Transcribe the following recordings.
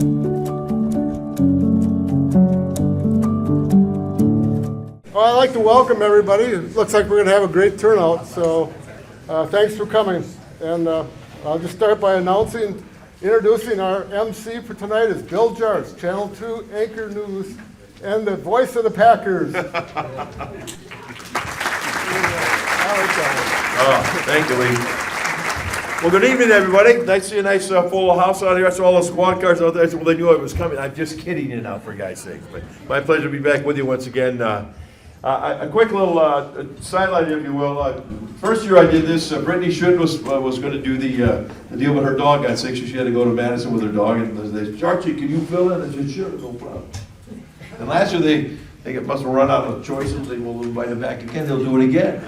Well, I'd like to welcome everybody. It looks like we're going to have a great turnout, so thanks for coming. And I'll just start by introducing our MC for tonight is Bill Jarts, Channel 2 Anchor News, and the voice of the Packers. Thank you, Lee. Well, good evening, everybody. Nice to see a nice full house out here. I saw all the squad cars out there. Well, they knew I was coming. I'm just kidding you now, for God's sake. But my pleasure to be back with you once again. A quick little sidelight, if you will. First year I did this, Brittany Schmidt was going to do the deal with her dog got sick, so she had to go to Madison with her dog. And they said, Archie, can you fill in? I said, sure, no problem. And last year they must have run out of choices. They will invite him back again. They'll do it again.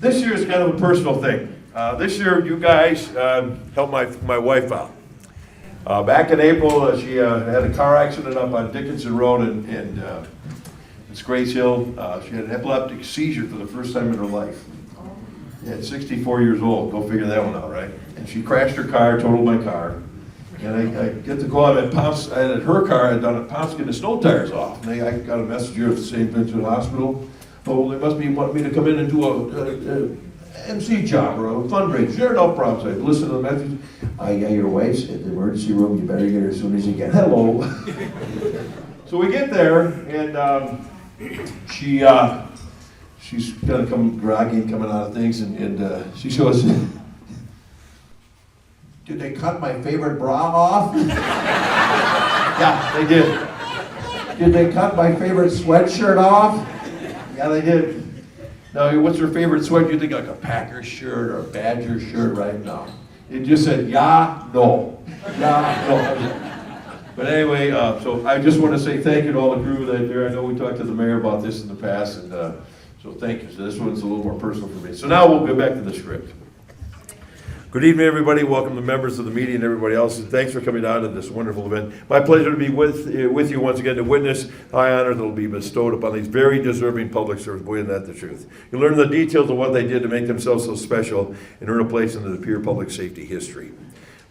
This year is kind of a personal thing. This year, you guys helped my wife out. Back in April, she had a car accident up on Dickinson Road in it's Grace Hill. She had an epileptic seizure for the first time in her life. At 64 years old, go figure that one out, right? And she crashed her car, totaled my car. And I get the call, I had her car, I had done at Pounce getting the snow tires off. And I got a message here at the St. Vincent Hospital. Oh, they must be wanting me to come in and do a MC job or a fundraiser. Sure, no problem. So I listen to the message. Yeah, your wife's at the emergency room. You better get her as soon as you can. Hello. So we get there, and she's gonna come groggy and coming out of things, and she goes, "Did they cut my favorite bra off?" Yeah, they did. "Did they cut my favorite sweatshirt off?" Yeah, they did. Now, what's your favorite sweat? You think like a Packers shirt or a Badger shirt right now? It just said, yeah, no. Yeah, no. But anyway, so I just want to say thank you to all the crew that there. I know we talked to the mayor about this in the past, and so thank you. So this one's a little more personal for me. So now we'll go back to the script. Good evening, everybody. Welcome to members of the media and everybody else, and thanks for coming out to this wonderful event. My pleasure to be with you once again to witness high honor that will be bestowed upon these very deserving public servants. Boy, isn't that the truth. You learn the details of what they did to make themselves so special and earn a place in the De Pere public safety history.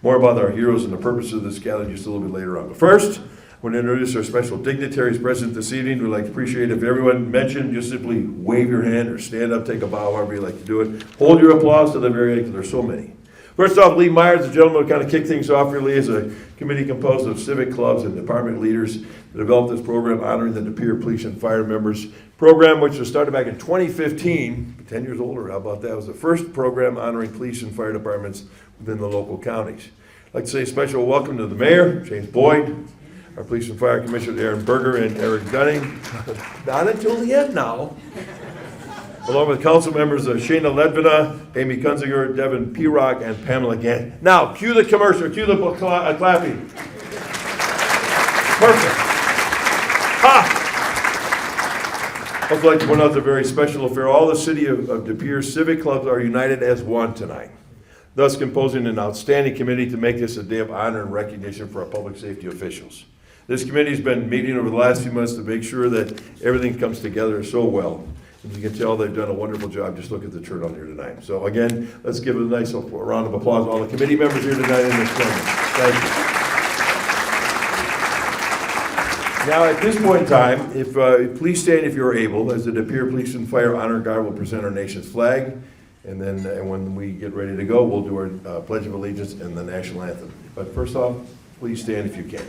More about our heroes and the purpose of this gathering just a little bit later on. But first, I want to introduce our special dignitaries present this evening. We'd like to appreciate if everyone mentioned, just simply wave your hand or stand up, take a bow, however you like to do it. Hold your applause to the very end, because there's so many. First off, Lee Myers, the gentleman who kind of kicked things off here. Lee is a committee composed of civic clubs and department leaders that developed this program honoring the De Pere Police and Fire members. Program which was started back in 2015, 10 years older, how about that? It was the first program honoring police and fire departments within the local counties. I'd like to say a special welcome to the mayor, James Boyd, our police and fire commissioners, Aaron Berger and Eric Dunning. Not until the end now. Along with council members Shayna Ledvina, Amy Kunziger, Devin Pirock, and Pamela Gant. Now, cue the commercial, cue the clapping. Perfect. Ha! I'd like to point out the very special affair. All the City of De Pere civic clubs are united as one tonight, thus composing an outstanding committee to make this a day of honor and recognition for our public safety officials. This committee has been meeting over the last few months to make sure that everything comes together so well. As you can tell, they've done a wonderful job. Just look at the turnout here tonight. So again, let's give a nice round of applause to all the committee members here tonight in this program. Thank you. Now at this point in time, if please stand if you're able, as the De Pere Police and Fire Honor Guard will present our nation's flag, and then when we get ready to go, we'll do our Pledge of Allegiance and the National Anthem. But first off, please stand if you can.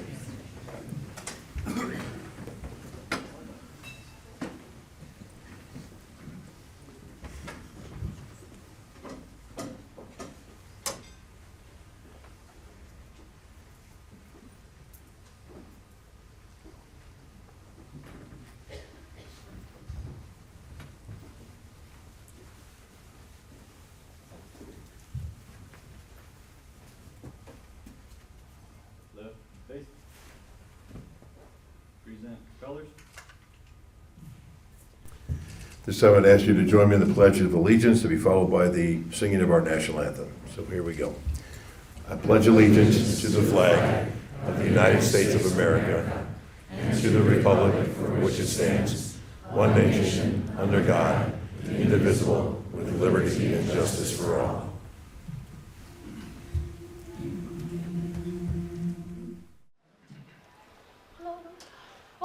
Present colors. This time I'd ask you to join me in the Pledge of Allegiance to be followed by the singing of our national anthem. So here we go. I pledge allegiance to the flag of the United States of America and to the republic for which it stands, one nation, under God, indivisible, with liberty and justice for all.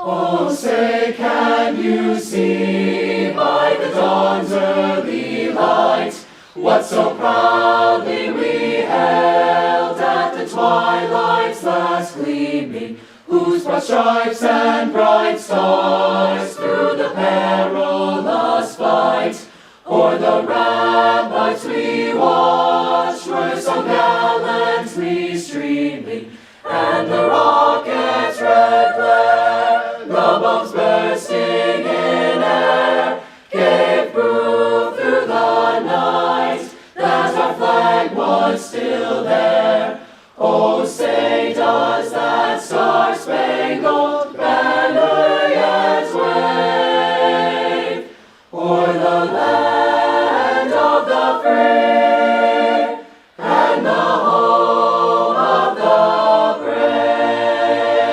Oh, say, can you see by the dawn's early light what so proudly we held at the twilight's last gleaming, whose broad stripes and bright stars through the perilous fight o'er the ramparts we watched were so gallantly streaming, and the rocket's red glare, the bombs bursting in air, gave proof through the night that our flag was still there. Oh, say, does that star-spangled banner yet wave o'er the land of the free and the home of the brave?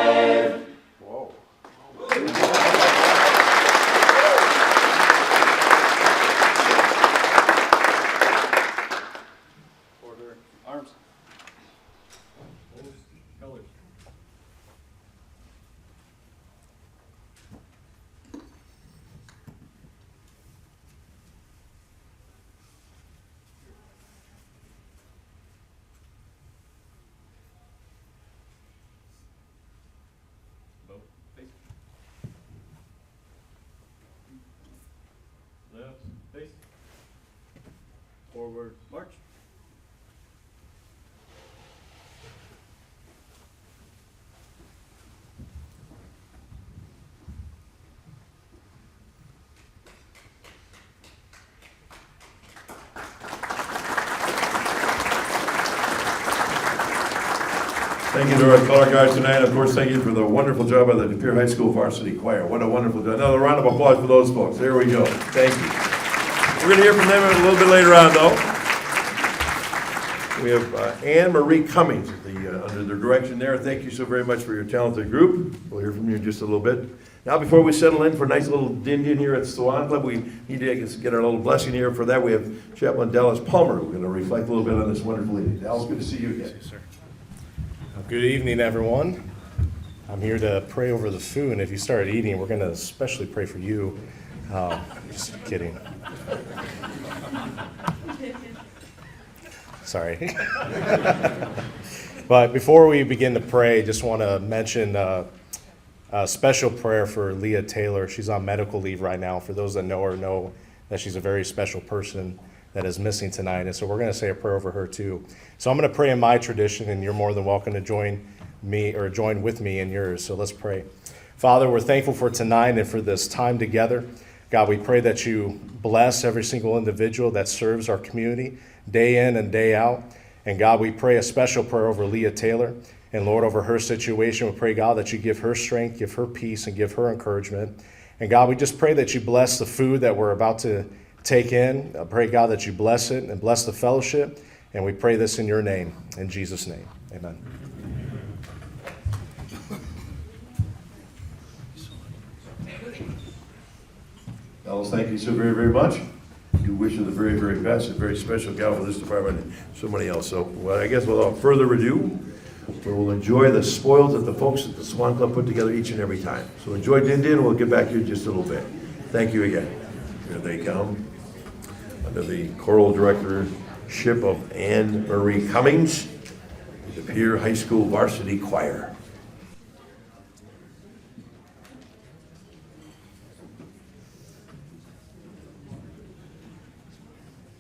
Whoa. Order. Arms. Colors. Vote. Face. Left. Face. Forward. March. Thank you to our color guards tonight. Of course, thank you for the wonderful job of the De Pere High School Varsity Choir. What a wonderful job. Another round of applause for those folks. There we go. Thank you. We're going to hear from them a little bit later on, though. We have Anne Marie Cummings under their direction there. Thank you so very much for your talented group. We'll hear from you in just a little bit. Now, before we settle in for a nice little din-din here at Swan Club, we need to get our little blessing here. For that, we have Chaplain Dallas Palmer, who's going to reflect a little bit on this wonderful evening. Dallas, good to see you again. Yes, sir. Good evening, everyone. I'm here to pray over the food, and if you start eating, we're going to especially pray for you. Just kidding. Sorry. But before we begin to pray, just want to mention a special prayer for Leah Taylor. She's on medical leave right now. For those that know her, know that she's a very special person that is missing tonight. And so we're going to say a prayer over her too. So I'm going to pray in my tradition, and you're more than welcome to join me or join with me in yours. So let's pray. Father, we're thankful for tonight and for this time together. God, we pray that you bless every single individual that serves our community day in and day out. And God, we pray a special prayer over Leah Taylor. And Lord, over her situation, we pray, God, that you give her strength, give her peace, and give her encouragement. And God, we just pray that you bless the food that we're about to take in. I pray, God, that you bless it and bless the fellowship. And we pray this in your name, in Jesus' name. Amen. Dallas, thank you so very, very much. You wish her the very, very best. A very special gal for this department and so many else. So, well, I guess without further ado, we will enjoy the spoils that the folks at the Swan Club put together each and every time. So enjoy Din Din, and we'll get back to you in just a little bit. Thank you again. Here they come. Under the choral directorship of Anne Marie Cummings, the De Pere High School Varsity Choir.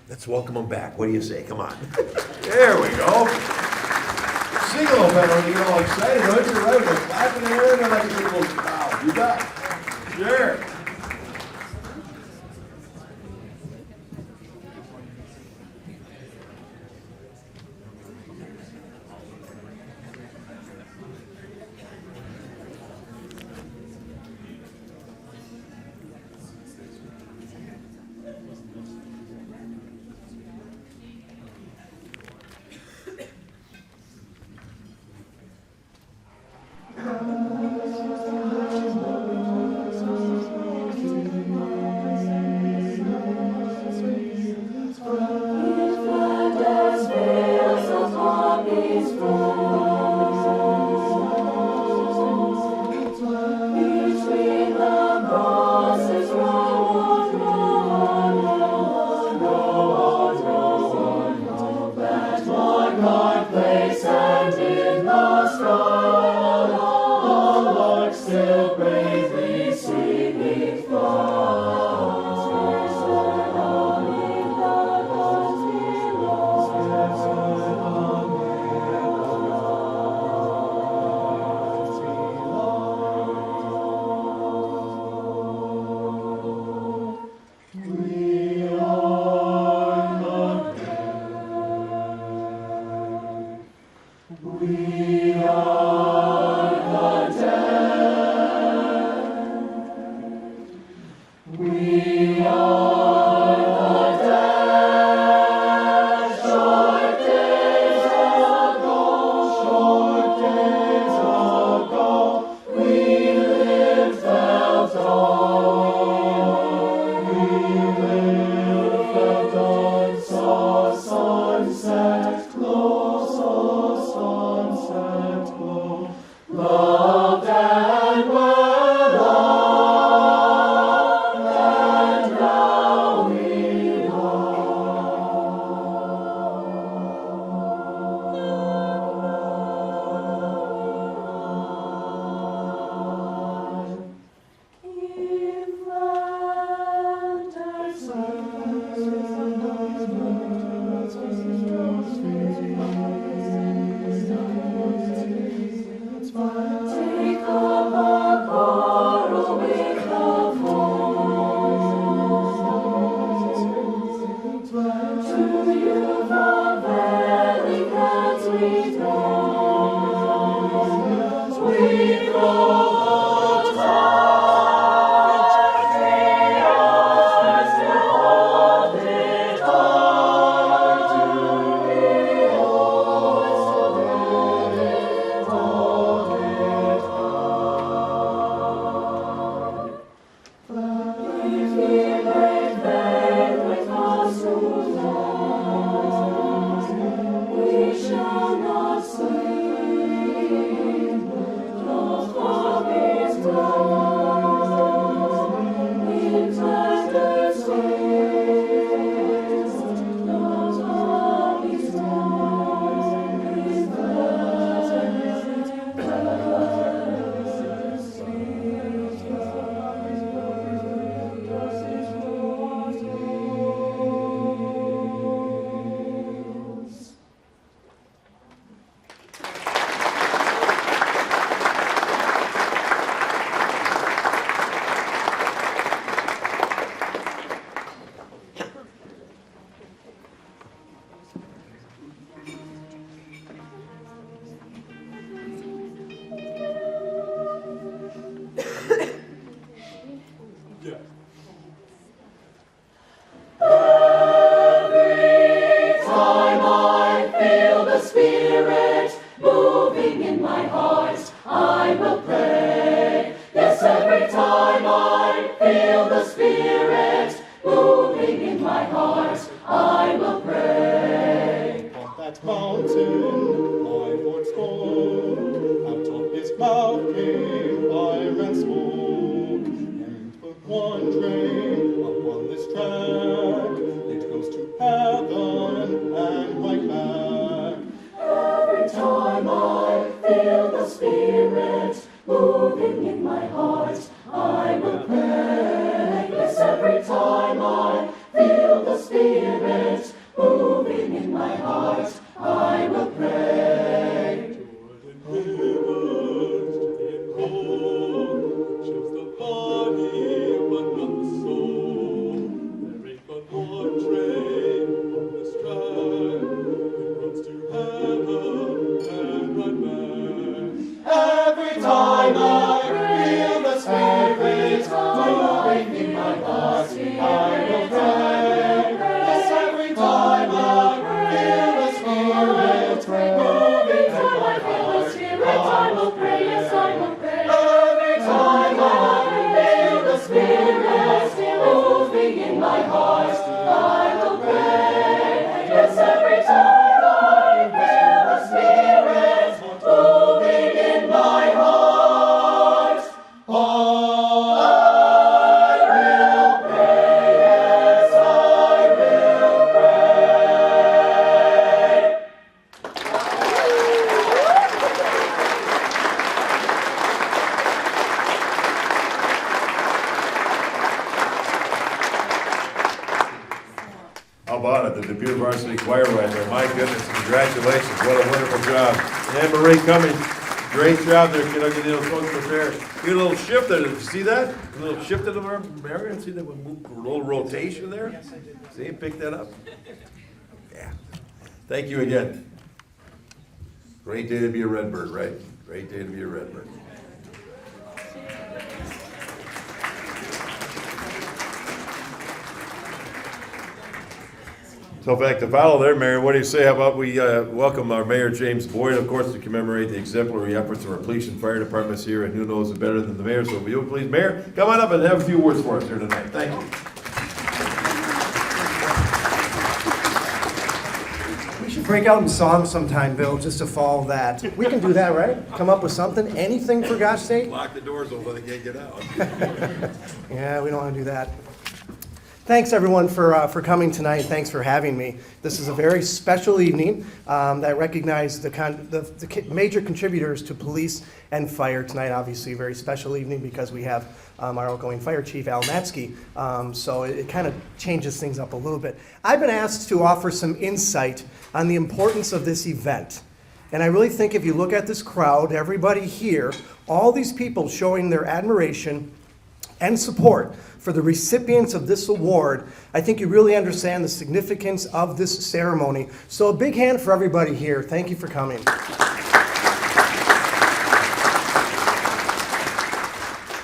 Let's welcome them back. What do you say? Come on. There we go. Sing a little better when you get all excited, don't you? Right? With a clap in the air and like a little wow. You bet. Sure. mouth came fire and smoke, and put one train upon this track. It goes to heaven and right back. Every time I feel the Spirit moving in my heart, I will pray. Yes, every time I feel the Spirit moving in my heart, I will pray. Shows the body but not the soul. There ain't but one train on this track. It runs to heaven and right back. Every time I feel the Spirit moving in my heart, I will pray. Yes, every time I feel the Spirit moving in my heart, I will pray. Yes, I will pray. Every time I feel the Spirit moving in my heart, I will pray. Yes, every time I feel the Spirit moving in my heart, I will pray. Yes, I will pray. How about it, the De Pere Varsity Choir right there, my goodness, congratulations, what a wonderful job. Anne Marie Cummings, great job there, kiddo, getting those folks up there. You a little shift there, did you see that? A little shift in the area, see that a little rotation there? Yes, I did. See, pick that up? Yeah. Thank you again. Great day to be a Redbird, right? Great day to be a Redbird. So in fact, to follow there, Mayor, what do you say? How about we welcome our Mayor James Boyd, of course, to commemorate the exemplary efforts of our police and fire departments here, and who knows it better than the mayor? So if you please, Mayor, come on up and have a few words for us here tonight. Thank you. We should break out in song sometime, Bill, just to follow that. We can do that, right? Come up with something, anything for gosh sake? Lock the doors open, they can't get out. Yeah, we don't want to do that. Thanks, everyone, for coming tonight. Thanks for having me. This is a very special evening that recognizes the major contributors to police and fire tonight. Obviously, a very special evening because we have our outgoing fire chief, Al Matsky. So it kind of changes things up a little bit. I've been asked to offer some insight on the importance of this event. And I really think if you look at this crowd, everybody here, all these people showing their admiration and support for the recipients of this award, I think you really understand the significance of this ceremony. So a big hand for everybody here. Thank you for coming.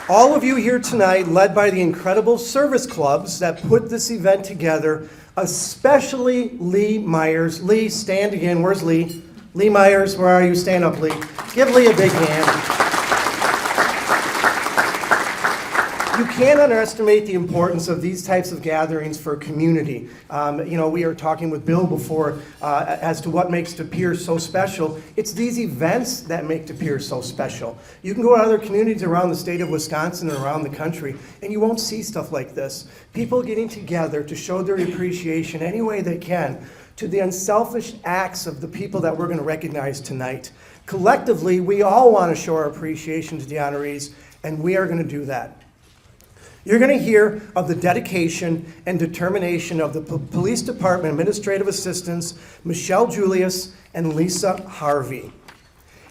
All of you here tonight, led by the incredible service clubs that put this event together, especially Lee Myers. Lee, stand again. Where's Lee? Lee Myers, where are you? Stand up, Lee. Give Lee a big hand. You can't underestimate the importance of these types of gatherings for a community. We were talking with Bill before as to what makes De Pere so special. It's these events that make De Pere so special. You can go to other communities around the state of Wisconsin and around the country, and you won't see stuff like this. People getting together to show their appreciation any way they can to the unselfish acts of the people that we're going to recognize tonight. Collectively, we all want to show our appreciation to the honorees, and we are going to do that. You're going to hear of the dedication and determination of the Police Department Administrative Assistants, Michelle Julius and Lisa Harvey.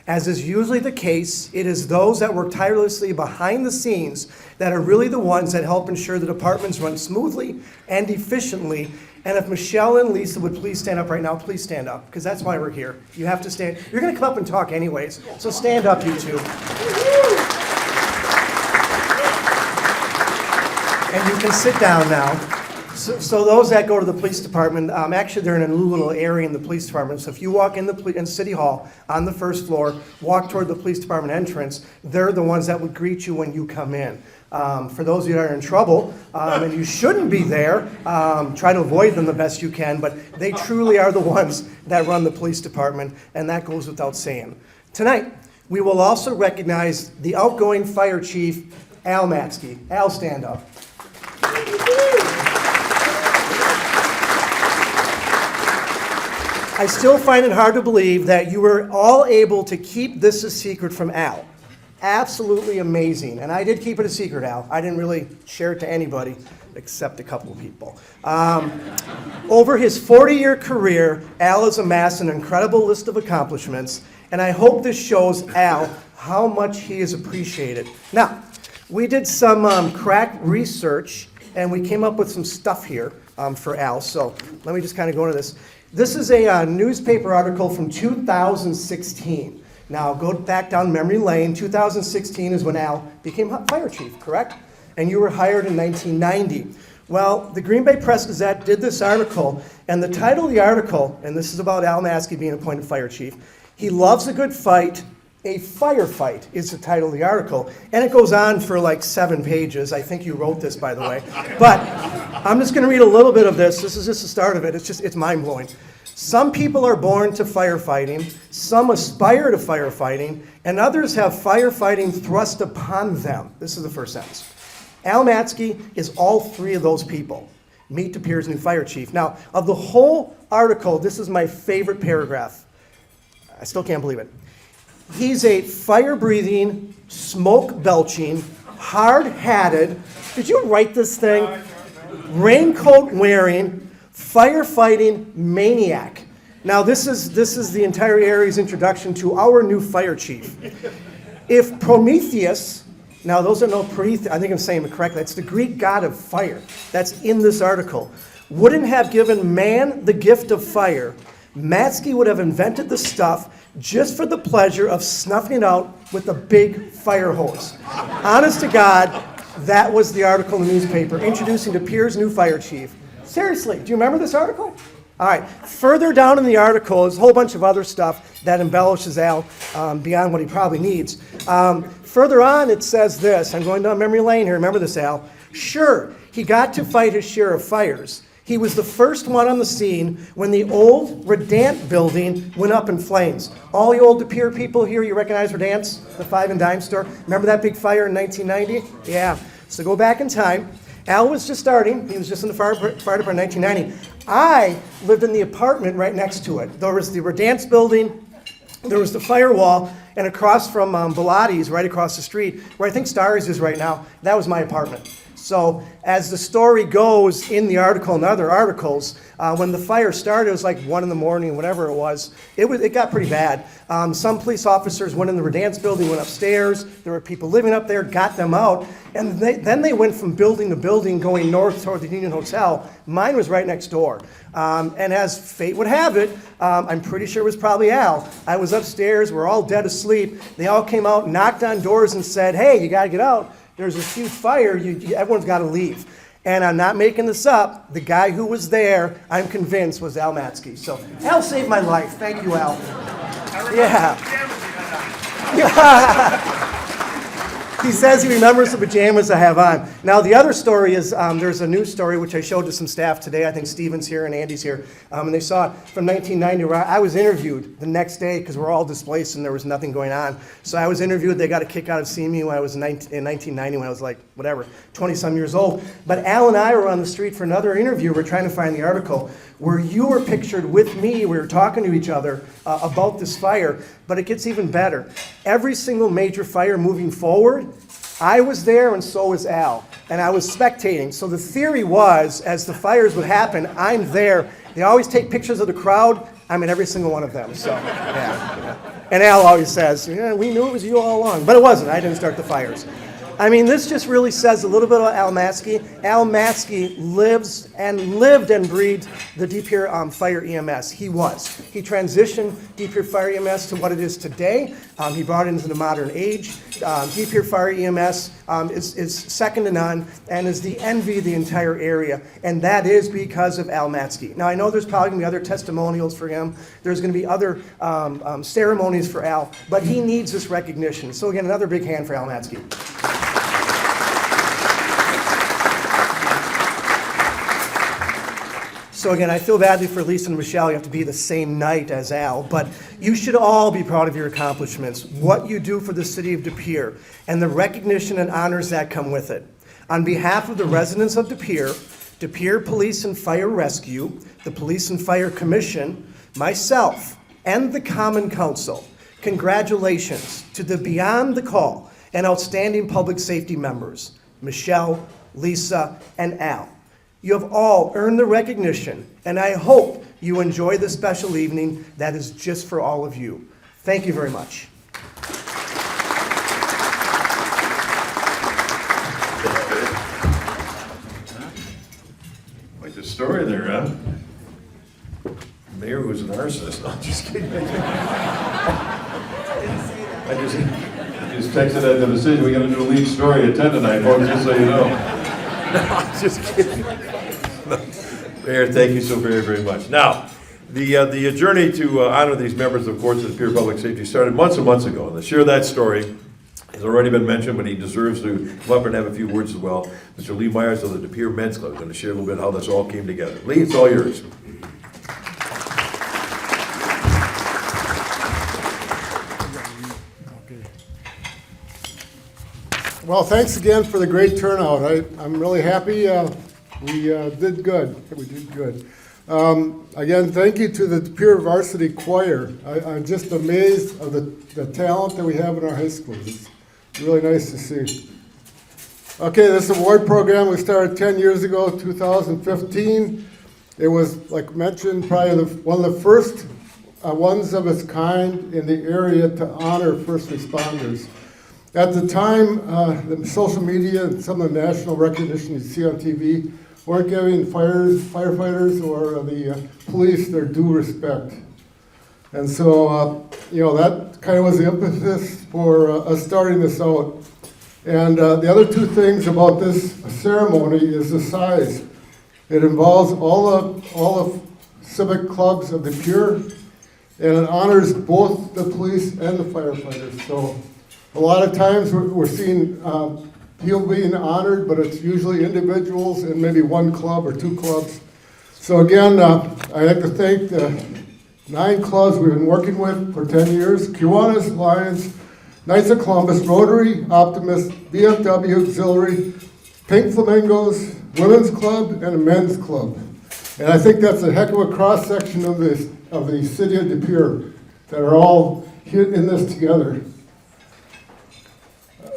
As is usually the case, it is those that work tirelessly behind the scenes that are really the ones that help ensure the departments run smoothly and efficiently. And if Michelle and Lisa would please stand up right now, please stand up, because that's why we're here. You have to stand. You're going to come up and talk anyways, so stand up, you two. And you can sit down now. So those that go to the police department, actually they're in a little area in the police department. So if you walk in City Hall on the first floor, walk toward the police department entrance, they're the ones that would greet you when you come in. For those of you that are in trouble, and you shouldn't be there, try to avoid them the best you can, but they truly are the ones that run the police department, and that goes without saying. Tonight, We will also recognize the outgoing Fire Chief, Al Matzke. Al, stand up. I still find it hard to believe that you were all able to keep this a secret from Al. Absolutely amazing. And I did keep it a secret, Al. I didn't really share it to anybody except a couple of people. Over his 40-year career, Al has amassed an incredible list of accomplishments, and I hope this shows Al how much he is appreciated. Now, we did some crack research, and we came up with some stuff here for Al. So let me just kind of go into this. This is a newspaper article from 2016. Now, go back down memory lane. 2016 is when Al became fire chief, correct? And you were hired in 1990. Well, the Green Bay Press-Gazette did this article, and the title of the article, and this is about Al Matzke being appointed fire chief, he loves a good fight, a firefight is the title of the article. And it goes on for like 7 pages. I think you wrote this, by the way. But I'm just going to read a little bit of this. This is just the start of it. It's mind-blowing. Some people are born to firefighting, some aspire to firefighting, and others have firefighting thrust upon them. This is the first sentence. Al Matzke is all 3 of those people. Meet De Pere's new fire chief. Now, of the whole article, this is my favorite paragraph. I still can't believe it. He's a fire-breathing, smoke-belching, hard-hatted, did you write this thing? Raincoat-wearing, firefighting maniac. Now, this is the entire area's introduction to our new fire chief. If Prometheus, now those are no Prometheus, I think I'm saying it correctly, that's the Greek god of fire. That's in this article. Wouldn't have given man the gift of fire, Matzke would have invented the stuff just for the pleasure of snuffing it out with a big fire hose. Honest to God, that was the article in the newspaper introducing De Pere's new fire chief. Seriously, do you remember this article? All right, further down in the article is a whole bunch of other stuff that embellishes Al beyond what he probably needs. Further on, it says this. I'm going down memory lane here. Remember this, Al. Sure, he got to fight his share of fires. He was the first one on the scene when the old Redant building went up in flames. All you old De Pere people here, you recognize Redant's, the 5 and dime store? Remember that big fire in 1990? Yeah. So go back in time. Al was just starting. He was just in the fire department in 1990. I lived in the apartment right next to it. There was the Redant's building, there was the firewall, and across from Bilatti's, right across the street, where I think Starry's is right now, that was my apartment. So as the story goes in the article and other articles, when the fire started, it was like 1 in the morning, whatever it was. It got pretty bad. Some police officers went in the Redant's building, went upstairs. There were people living up there, got them out. And then they went from building to building going north toward the Union Hotel. Mine was right next door. And as fate would have it, I'm pretty sure it was probably Al. I was upstairs. We're all dead asleep. They all came out, knocked on doors and said, hey, you got to get out. There's a huge fire, everyone's got to leave. And I'm not making this up. The guy who was there, I'm convinced, was Al Matzke. So Al saved my life. Thank you, Al. Yeah. He says he remembers the pajamas I have on. Now, the other story is there's a news story which I showed to some staff today. I think Steven's here and Andy's here. And they saw it from 1990 where I was interviewed the next day because we're all displaced and there was nothing going on. So I was interviewed. They got a kick out of seeing me when I was in 1990 when I was like, whatever, 20-some years old. But Al and I were on the street for another interview. We're trying to find the article where you were pictured with me. We were talking to each other about this fire. But it gets even better. Every single major fire moving forward, I was there and so was Al. And I was spectating. So the theory was, as the fires would happen, I'm there. They always take pictures of the crowd. I'm in every single one of them. So, yeah. And Al always says, yeah, we knew it was you all along. But it wasn't. I didn't start the fires. I mean, this just really says a little bit about Al Matzke. Al Matzke lived and breathed the De Pere Fire EMS. He transitioned De Pere Fire EMS to what it is today. He brought it into the modern age. De Pere Fire EMS is second to none and is the envy of the entire area. And that is because of Al Matzke. Now, I know there's probably going to be other testimonials for him. There's going to be other ceremonies for Al. But he needs this recognition. So again, another big hand for Al Matzke. So again, I feel badly for Lisa and Michelle. You have to be the same night as Al, but you should all be proud of your accomplishments, what you do for the city of De Pere, and the recognition and honors that come with it. On behalf of the residents of De Pere Police and Fire Rescue, the Police and Fire Commission, myself, and the Common Council, congratulations to the Beyond the Call and outstanding public safety members, Michelle, Lisa, and Al. You have all earned the recognition, and I hope you enjoy the special evening that is just for all of you. Thank you very much. Quite the story there, huh? Mayor was an arsonist. No, I'm just kidding. I just texted out to the city, we got a new lead story at 10 tonight, folks, just so you know. No, I'm just kidding. No. Mayor, thank you so very, very much. Now, the journey to honor these members, of course, of the Pere Public Safety started months and months ago. And to share that story has already been mentioned, but he deserves to come up and have a few words as well. Mr. Lee Myers of the De Pere Men's Club is going to share a little bit how this all came together. Lee, it's all yours. Well, thanks again for the great turnout. I'm really happy. We did good. We did good. Again, thank you to the De Pere Varsity Choir. I'm just amazed of the talent that we have in our high schools. It's really nice to see. Okay, this award program we started 10 years ago, 2015. It was, like mentioned, probably one of the first ones of its kind in the area to honor first responders. At the time, the social media and some of the national recognition you see on TV weren't giving firefighters or the police their due respect. And so, that kind of was the impetus for us starting this out. And the other two things about this ceremony is the size. It involves all of civic clubs of De Pere, and it honors both the police and the firefighters. So a lot of times we're seeing people being honored, but it's usually individuals and maybe one club or two clubs. So again, I'd like to thank the 9 clubs we've been working with for 10 years: Kiwanis, Lions, Knights of Columbus, Rotary, Optimist, VFW Auxiliary, Pink Flamingos, Women's Club, and a Men's Club. And I think that's a heck of a cross-section of the city of De Pere that are all here in this together.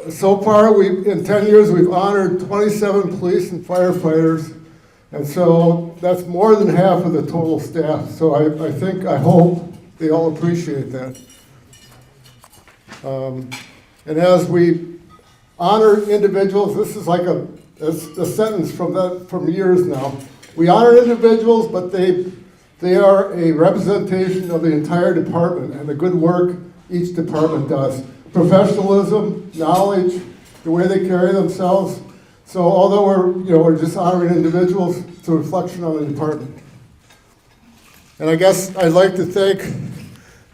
So far, in 10 years, we've honored 27 police and firefighters, and so that's more than half of the total staff. So I hope they all appreciate that. And as we honor individuals, this is like a sentence from years now. We honor individuals, but they are a representation of the entire department and the good work each department does. Professionalism, knowledge, the way they carry themselves. So although we're just honoring individuals, it's a reflection on the department. And I guess I'd like to thank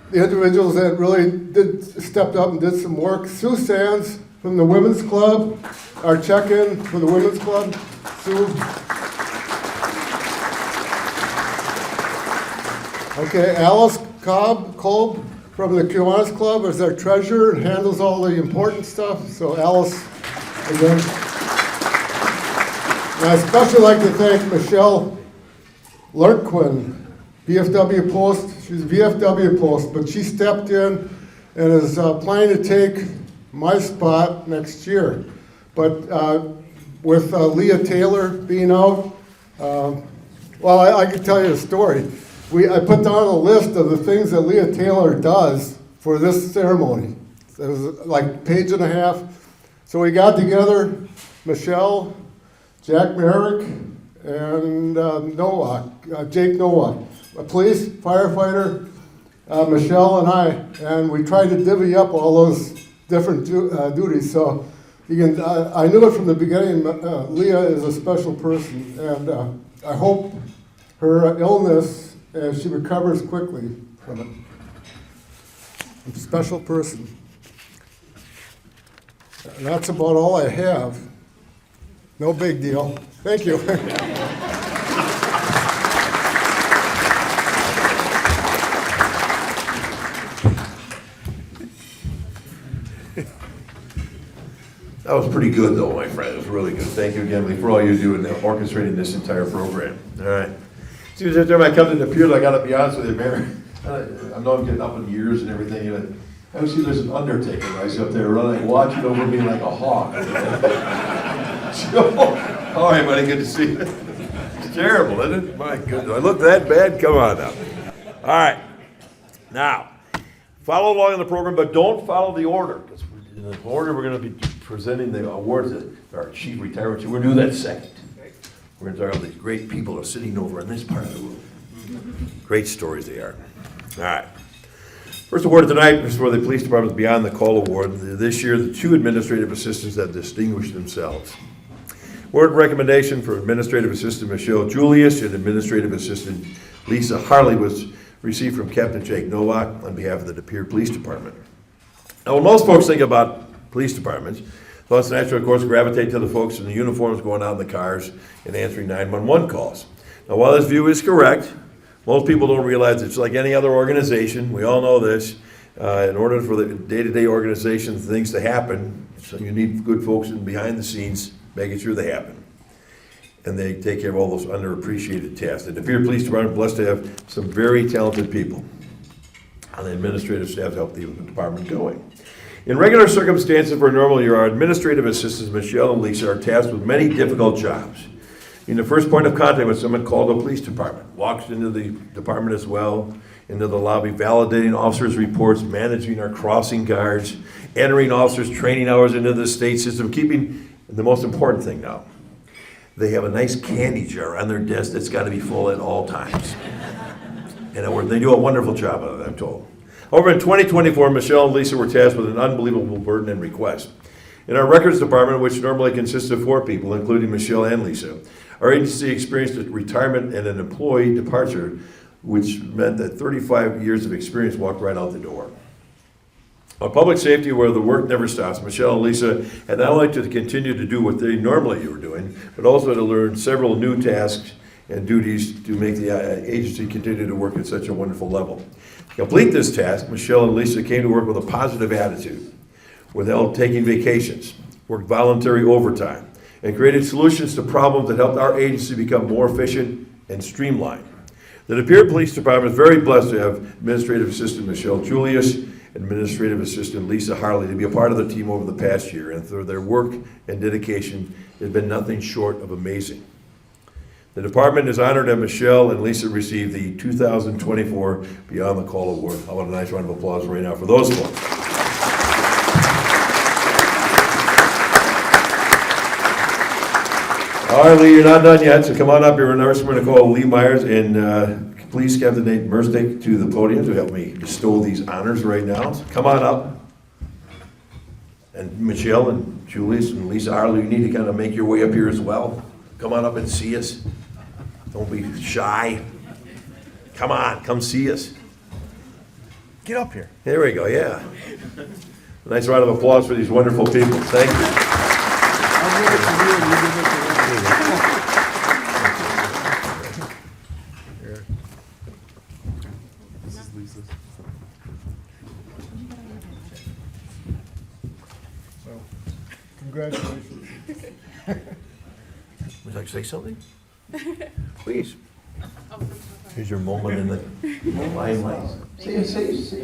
the individuals that really stepped up and did some work. Sue Sands from the Women's Club, our check-in for the Women's Club. Sue. Okay, Alice Kolb from the Kiwanis Club is our treasurer and handles all the important stuff. So Alice, again. And I especially like to thank Michelle Lerquin, VFW Post. She's VFW Post, but she stepped in and is planning to take my spot next year. But with Leah Taylor being out, I can tell you a story. I put down a list of the things that Leah Taylor does for this ceremony. It was like a page and a half. So we got together, Michelle, Jack Merrick, and Jake Nowak, a police, firefighter, Michelle and I, and we tried to divvy up all those different duties. So I knew it from the beginning. Leah is a special person, and I hope her illness, and she recovers quickly from it. A special person. And that's about all I have. No big deal. Thank you. That was pretty good though, my friend. It was really good. Thank you again, Lee, for all you do in orchestrating this entire program. All right. See, every time I come to the pier, I gotta be honest with you, man. I know I'm getting up in years and everything, and I see there's an undertaker right up there running, watching over me like a hawk. All right, buddy, good to see you. It's terrible, isn't it? My goodness, I look that bad? Come on now. All right, now, follow along in the program, but don't follow the order. Because in the order, we're gonna be presenting the awards to our chief retirement. We're gonna do that second. We're gonna talk about these great people who are sitting over in this part of the room. Great stories they are. All right. First award tonight is for the Police Department's Beyond the Call Award. This year, the 2 administrative assistants that distinguished themselves. Award recommendation for Administrative Assistant Michelle Julius and Administrative Assistant Lisa Harley was received from Captain Jake Novak on behalf of the De Pere Police Department. Now, when most folks think about police departments, thoughts naturally, of course, gravitate to the folks in the uniforms going out in the cars and answering 911 calls. Now, while this view is correct, most people don't realize it's like any other organization. We all know this. In order for the day-to-day organization things to happen, so you need good folks in behind the scenes making sure they happen. And they take care of all those underappreciated tasks. The De Pere Police Department is blessed to have some very talented people on the administrative staff to help the department going. In regular circumstances for a normal year, our administrative assistants, Michelle and Lisa, are tasked with many difficult jobs. In the first point of contact with someone called the police department, walks into the department as well, into the lobby, validating officers' reports, managing our crossing guards, entering officers' training hours into the state system, keeping, the most important thing now, they have a nice candy jar on their desk that's got to be full at all times. And they do a wonderful job of it, I'm told. Over in 2024, Michelle and Lisa were tasked with an unbelievable burden and request. In our records department, which normally consists of 4 people, including Michelle and Lisa, our agency experienced a retirement and an employee departure, which meant that 35 years of experience walked right out the door. On public safety, where the work never stops, Michelle and Lisa had not only to continue to do what they normally were doing, but also to learn several new tasks and duties to make the agency continue to work at such a wonderful level. To complete this task, Michelle and Lisa came to work with a positive attitude, without taking vacations, worked voluntary overtime, and created solutions to problems that helped our agency become more efficient and streamlined. The De Pere Police Department is very blessed to have Administrative Assistant Michelle Julius and Administrative Assistant Lisa Harley to be a part of the team over the past year, and through their work and dedication has been nothing short of amazing. The department is honored that Michelle and Lisa received the 2024 Beyond the Call Award. How about a nice round of applause right now for those folks. All right, Lee, you're not done yet, so come on up here. We're going to call Lee Myers, and please Captain Nate Merstick to the podium to help me bestow these honors right now. So come on up. And Michelle and Julius and Lisa Harley, you need to kind of make your way up here as well. Come on up and see us. Don't be shy. Come on, come see us. Get up here. There we go, yeah. A nice round of applause for these wonderful people. Thank you. Congratulations. Would you like to say something? Please. Here's your moment in the limelight. Say a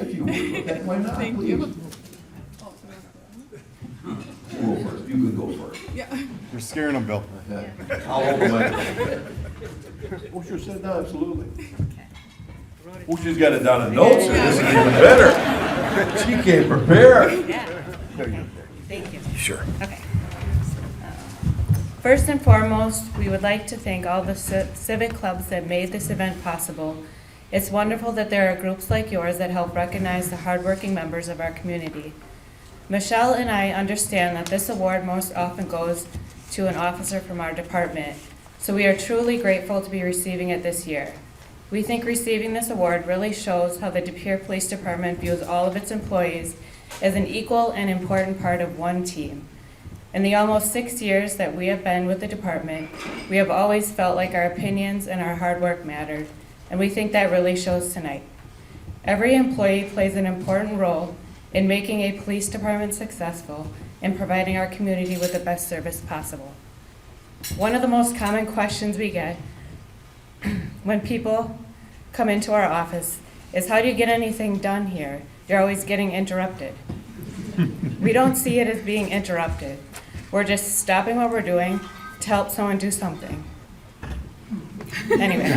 few words. Okay, why not? Thank please. You. Go first. You could go first. You're scaring them, Bill. I'll hold my. Oh, sure, sit down, absolutely. Oh, she's got it down in notes, so this is even better. She came prepared. Thank you. Sure. Okay. First and foremost, we would like to thank all the civic clubs that made this event possible. It's wonderful that there are groups like yours that help recognize the hardworking members of our community. Michelle and I understand that this award most often goes to an officer from our department, so we are truly grateful to be receiving it this year. We think receiving this award really shows how the De Pere Police Department views all of its employees as an equal and important part of one team. In the almost 6 years that we have been with the department, we have always felt like our opinions and our hard work mattered, and we think that really shows tonight. Every employee plays an important role in making a police department successful, in providing our community with the best service possible. One of the most common questions we get when people come into our office is, how do you get anything done here? You're always getting interrupted. We don't see it as being interrupted. We're just stopping what we're doing to help someone do something. Anyway.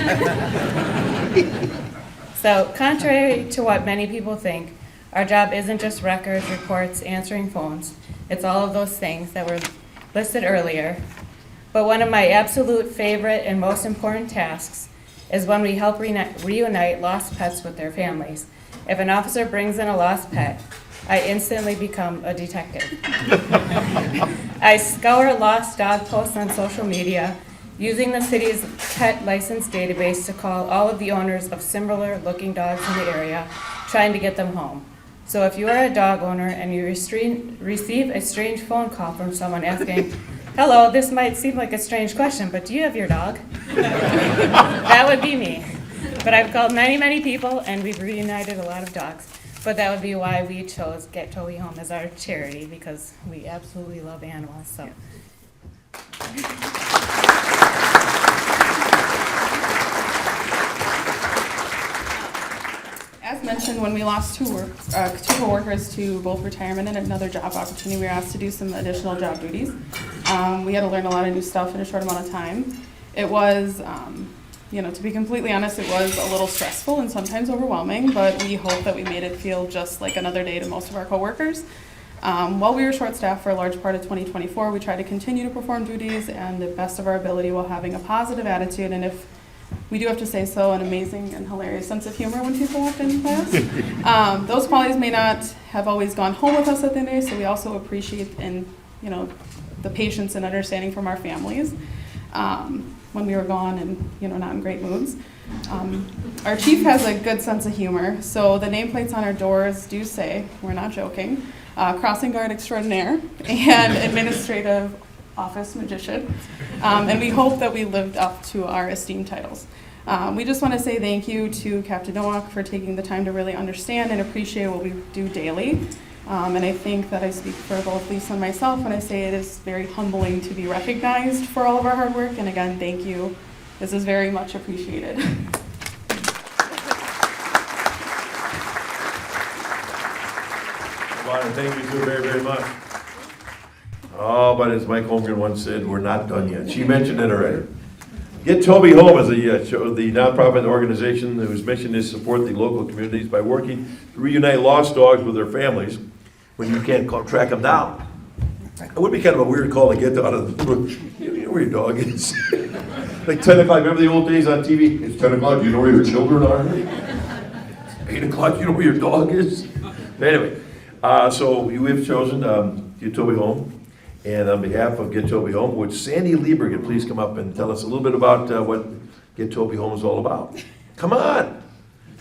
So, contrary to what many people think, our job isn't just records, reports, answering phones. It's all of those things that were listed earlier. But one of my absolute favorite and most important tasks is when we help reunite lost pets with their families. If an officer brings in a lost pet, I instantly become a detective. I scour lost dog posts on social media, using the city's pet license database to call all of the owners of similar-looking dogs in the area, trying to get them home. So if you are a dog owner and you receive a strange phone call from someone asking, "Hello, this might seem like a strange question, but do you have your dog?" That would be me. But I've called many, many people, and we've reunited a lot of dogs. But that would be why we chose Get Toby Home as our charity, because we absolutely love animals. So. As mentioned, when we lost two coworkers to both retirement and another job opportunity, we were asked to do some additional job duties. We had to learn a lot of new stuff in a short amount of time. It was, to be completely honest, it was a little stressful and sometimes overwhelming, but we hope that we made it feel just like another day to most of our coworkers. While we were short-staffed for a large part of 2024, we tried to continue to perform duties and the best of our ability while having a positive attitude, and if we do have to say so, an amazing and hilarious sense of humor when people walked in class. Those qualities may not have always gone home with us at the end of the day, so we also appreciate the patience and understanding from our families when we were gone and not in great moods. Our chief has a good sense of humor, so the nameplates on our doors do say, we're not joking, crossing guard extraordinaire and administrative office magician, and we hope that we lived up to our esteemed titles. We just want to say thank you to Captain Nowak for taking the time to really understand and appreciate what we do daily, and I think that I speak for both Lisa and myself when I say it is very humbling to be recognized for all of our hard work, and again, thank you. This is very much appreciated. Well, thank you so very, very much. Oh, but as Mike Holmgren once said, we're not done yet. She mentioned it already. Get Toby Home is the nonprofit organization whose mission is to support the local communities by working to reunite lost dogs with their families when you can't track them down. It would be kind of a weird call to get out of the, you know where your dog is. Like 10 o'clock, remember the old days on TV? It's 10 o'clock, do you know where your children are? 8 o'clock, you know where your dog is? Anyway, so we have chosen Get Toby Home. And on behalf of Get Toby Home, would Sandy Liebergen please come up and tell us a little bit about what Get Toby Home is all about? Come on.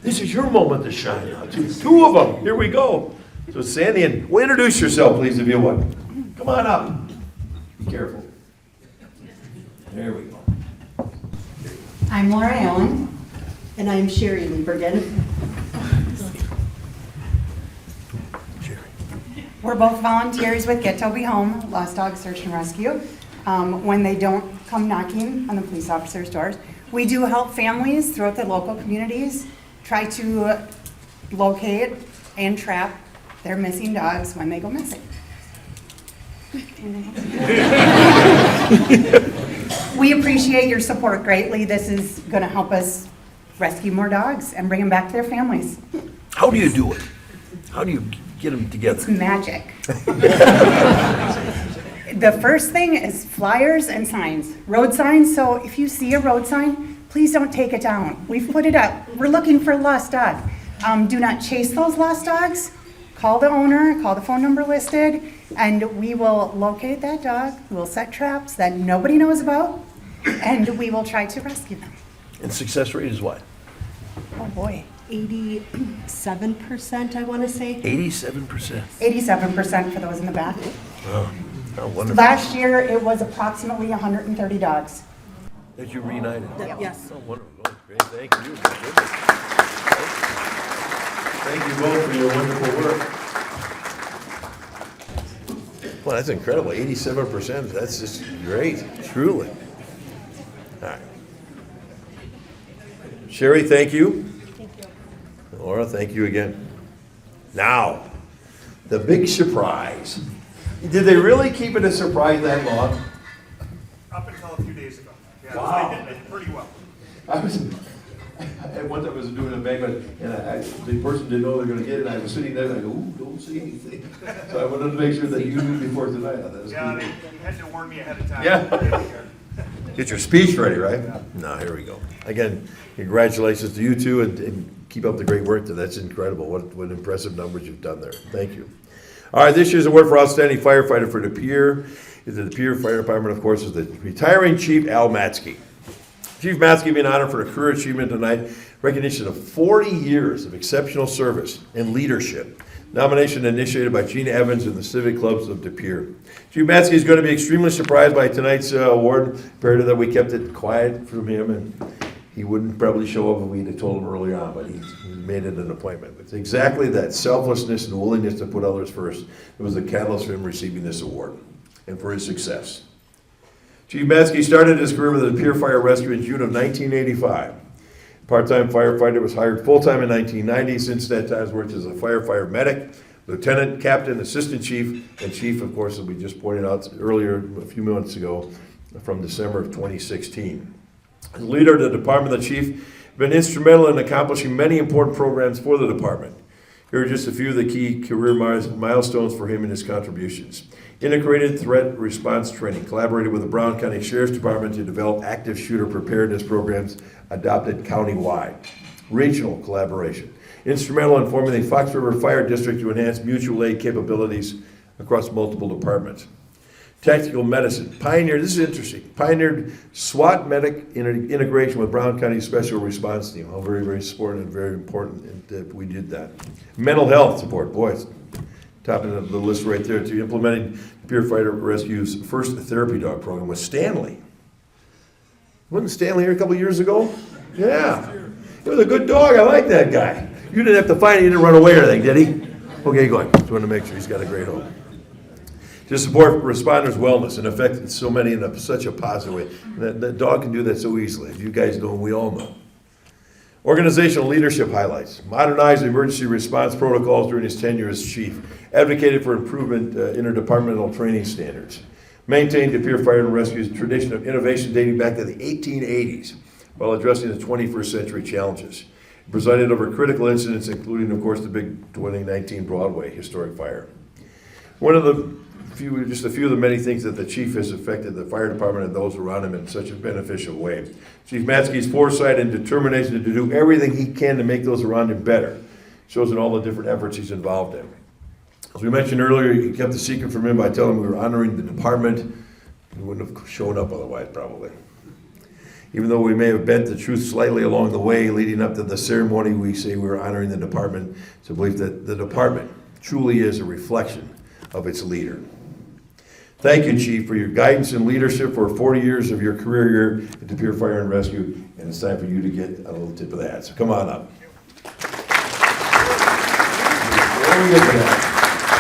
This is your moment to shine. Two of them. Here we go. So Sandy, and well, introduce yourself, please, if you would. Come on up. Be careful. There we go. I'm Laura Allen, and I'm Sherry Liebergen. We're both volunteers with Get Toby Home, Lost Dog Search and Rescue. When they don't come knocking on the police officers' doors, we do help families throughout the local communities try to locate and trap their missing dogs when they go missing. We appreciate your support greatly. This is going to help us rescue more dogs and bring them back to their families. How do you do it? How do you get them together? It's magic. The first thing is flyers and signs, road signs. So if you see a road sign, please don't take it down. We've put it up. We're looking for a lost dog. Do not chase those lost dogs. Call the owner, call the phone number listed, and we will locate that dog. We'll set traps that nobody knows about, and we will try to rescue them. And success rate is what? Oh boy. 87%, I want to say. 87%. 87% for those in the back. Oh, how wonderful. Last year, it was approximately 130 dogs. That you reunited? Yes. Oh, wonderful. Oh, great. Thank you. My goodness. Thank you both for your wonderful work. Well, that's incredible, 87%, that's just great, truly. All right. Sherry, thank you. Thank you. Laura, thank you again. Now, the big surprise. Did they really keep it a surprise that long? Up until a few days ago. Yeah, Wow. they did it pretty well. I was, at one time I was doing a banquet, and the person didn't know they were gonna get it, and I was sitting there, and I go, ooh, don't say anything. So I wanted to make sure that you knew before tonight. That was Yeah, pretty they had to warn me ahead of time. Yeah. Get your speech ready, right? No, here we go. Again, congratulations to you two, and keep up the great work. That's incredible. What impressive numbers you've done there. Thank you. All right, this year's award for outstanding firefighter for De Pere is the De Pere Fire Department, of course, is the retiring Chief Al Matzke. Chief Matzke being honored for a career achievement tonight, recognition of 40 years of exceptional service and leadership. Nomination initiated by Gina Evans and the Civic Clubs of De Pere. Chief Matzke is going to be extremely surprised by tonight's award, compared to that we kept it quiet from him, and he wouldn't probably show up if we'd have told him earlier on, but he made it an appointment. It's exactly that selflessness and willingness to put others first that was the catalyst for him receiving this award and for his success. Chief Matzke started his career with the Pere Fire Rescue in June of 1985. Part-time firefighter, was hired full-time in 1990. Since that time, has worked as a firefighter medic, lieutenant, captain, assistant chief, and chief, of course, as we just pointed out earlier a few minutes ago, from December of 2016. As leader of the department, the chief been instrumental in accomplishing many important programs for the department. Here are just a few of the key career milestones for him and his contributions. Integrated threat response training, collaborated with the Brown County Sheriff's Department to develop active shooter preparedness programs adopted countywide. Regional collaboration, instrumental in forming the Fox River Fire District to enhance mutual aid capabilities across multiple departments. Tactical medicine, pioneered, this is interesting, pioneered SWAT medic integration with Brown County Special Response Team. How very, very supportive and very important that we did that. Mental health support, boy, it's top of the list right there, to implementing Pere Fire Rescue's first therapy dog program with Stanley. Wasn't Stanley here a couple years ago? Yeah. He was a good dog, I like that guy. You didn't have to find him, he didn't run away or anything, did he? Okay, go on, just wanted to make sure he's got a great home. To support responders' wellness and affect so many in such a positive way. That dog can do that so easily. As you guys know, and we all know. Organizational leadership highlights. Modernized emergency response protocols during his tenure as chief. Advocated for improvement interdepartmental training standards. Maintained De Pere Fire and Rescue's tradition of innovation dating back to the 1880s while addressing the 21st century challenges. Presided over critical incidents, including, of course, the big 2019 Broadway historic fire. Just a few of the many things that the chief has affected the fire department and those around him in such a beneficial way. Chief Matzke's foresight and determination to do everything he can to make those around him better shows in all the different efforts he's involved in. As we mentioned earlier, he kept the secret from him by telling him we were honoring the department. He wouldn't have shown up otherwise, probably. Even though we may have bent the truth slightly along the way leading up to the ceremony, we say we were honoring the department. It's a belief that the department truly is a reflection of its leader. Thank you, Chief, for your guidance and leadership for 40 years of your career here at De Pere Fire and Rescue, and it's time for you to get a little tip of that. So come on up. Before we get to that,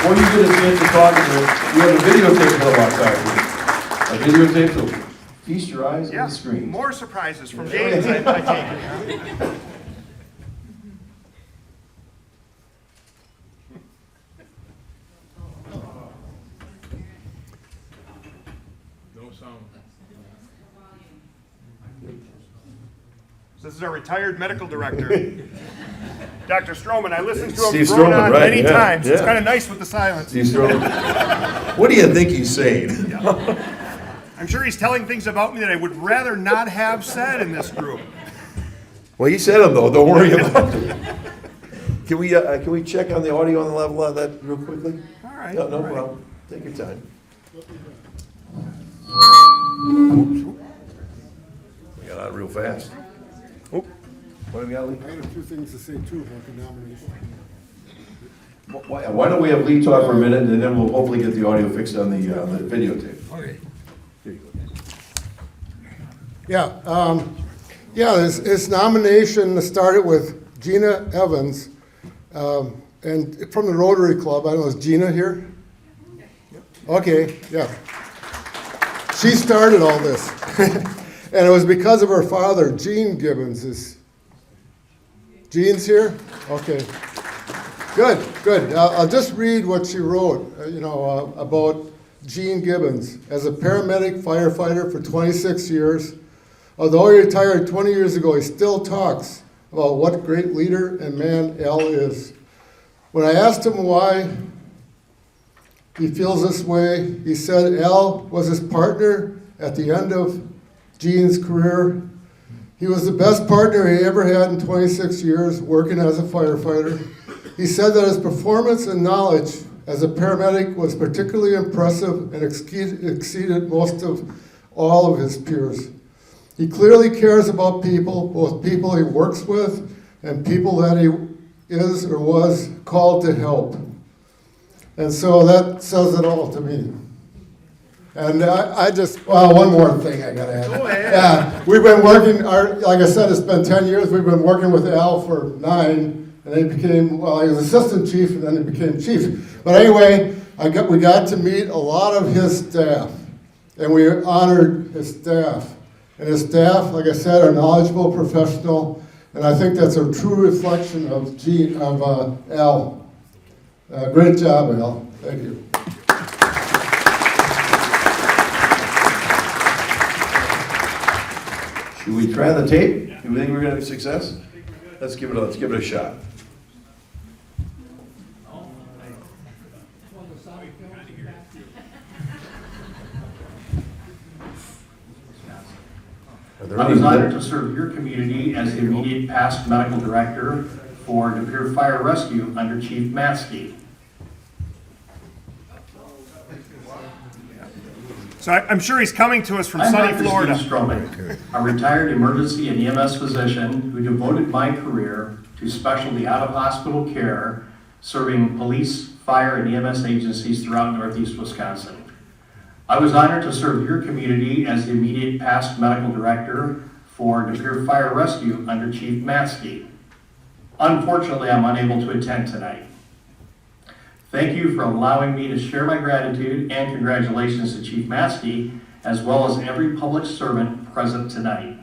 before you get a chance to talk, we have a videotape of outside. A videotape, so feast your eyes on the screen. More surprises from James, I take it. This is our retired medical director, Dr. Stroman. I listened to him Steve drone Stroman, on right, many yeah, times. It's yeah. kind of nice with the silence. Steve Stroman. What do you think he's saying? I'm sure he's telling things about me that I would rather not have said in this group. Well, you said them though. Don't worry about it. Can we check on the audio on the level of that real quickly? All right. No all right. problem. Take your time. We got out real fast. Oh, what do we got, Lee? I had a few things to say too about the nomination. Why don't we have Lee talk for a minute, and then we'll hopefully get the audio fixed on the videotape. Okay. Here you go. Yeah, his nomination started with Gina Evans, and from the Rotary Club. I don't know, is Gina here? Okay, yeah. She started all this. And it was because of her father, Gene Gibbons. Is Gene's here? Okay. Good, good. I'll just read what she wrote, about Gene Gibbons. As a paramedic firefighter for 26 years, although he retired 20 years ago, he still talks about what a great leader and man Al is. When I asked him why he feels this way, he said Al was his partner at the end of Gene's career. He was the best partner he ever had in 26 years working as a firefighter. He said that his performance and knowledge as a paramedic was particularly impressive and exceeded most of all of his peers. He clearly cares about people, both people he works with and people that he is or was called to help. And so that says it all to me. And one more thing I gotta add. Go ahead. Yeah, we've been working, like I said, it's been 10 years, we've been working with Al for 9, and he became, he was assistant chief, and then he became chief. But anyway, we got to meet a lot of his staff, and we honored his staff. And his staff, like I said, are knowledgeable, professional, and I think that's a true reflection of Al. Great job, Al. Thank you. Should we try the tape? Do we think we're gonna have success? Let's give it a shot. I was honored to serve your community as the immediate past medical director for De Pere Fire Rescue under Chief Matsky. So I'm sure he's coming to us from I'm sunny Dr. Florida. Steve Stroman, a retired emergency and EMS physician who devoted my career to specialty out-of-hospital care, serving police, fire, and EMS agencies throughout Northeast Wisconsin. I was honored to serve your community as the immediate past medical director for De Pere Fire Rescue under Chief Matsky. Unfortunately, I'm unable to attend tonight. Thank you for allowing me to share my gratitude and congratulations to Chief Matsky, as well as every public servant present tonight.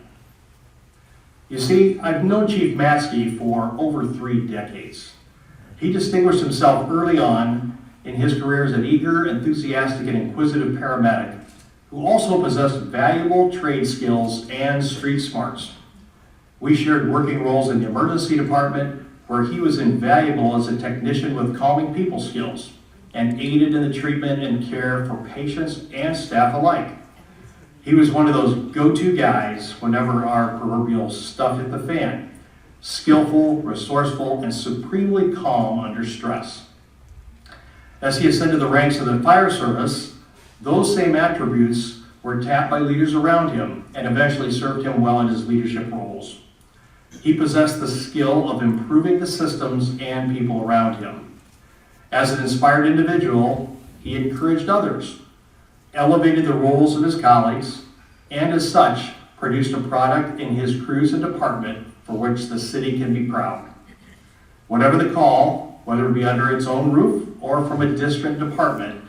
You see, I've known Chief Matsky for over 3 decades. He distinguished himself early on in his career as an eager, enthusiastic, and inquisitive paramedic who also possessed valuable trade skills and street smarts. We shared working roles in the emergency department, where he was invaluable as a technician with calming people skills and aided in the treatment and care for patients and staff alike. He was one of those go-to guys whenever our proverbial stuff hit the fan. Skillful, resourceful, and supremely calm under stress. As he ascended the ranks of the fire service, those same attributes were tapped by leaders around him and eventually served him well in his leadership roles. He possessed the skill of improving the systems and people around him. As an inspired individual, he encouraged others, elevated the roles of his colleagues, and as such, produced a product in his crews and department for which the city can be proud. Whatever the call, whether it be under its own roof or from a distant department,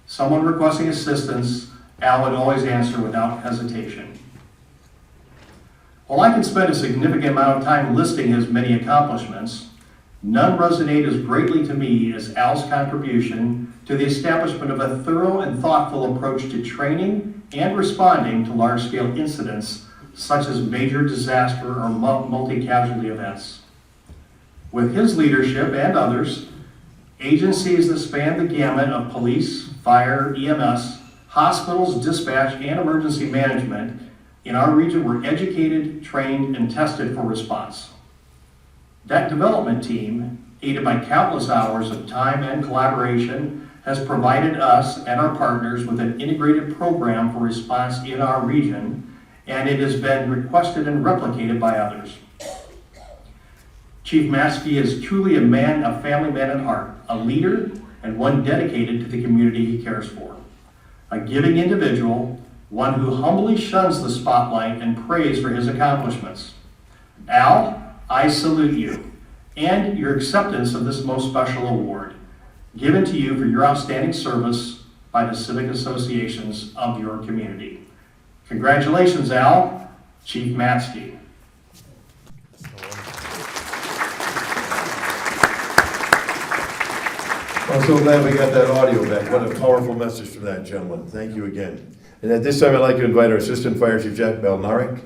someone requesting assistance, Al would always answer without hesitation. While I can spend a significant amount of time listing his many accomplishments, none resonate as greatly to me as Al's contribution to the establishment of a thorough and thoughtful approach to training and responding to large-scale incidents such as major disaster or multi-casualty events. With his leadership and others, agencies that span the gamut of police, fire, EMS, hospitals, dispatch, and emergency management in our region were educated, trained, and tested for response. That development team, aided by countless hours of time and collaboration, has provided us and our partners with an integrated program for response in our region, and it has been requested and replicated by others. Chief Matsky is truly a family man at heart, a leader, and one dedicated to the community he cares for. A giving individual, one who humbly shuns the spotlight and prays for his accomplishments. Al, I salute you and your acceptance of this most special award, given to you for your outstanding service by the civic associations of your community. Congratulations, Al. Chief Matsky. I'm so glad we got that audio back. What a powerful message from that gentleman. Thank you again. And at this time, I'd like to invite our Assistant Fire Chief Jack Belnarek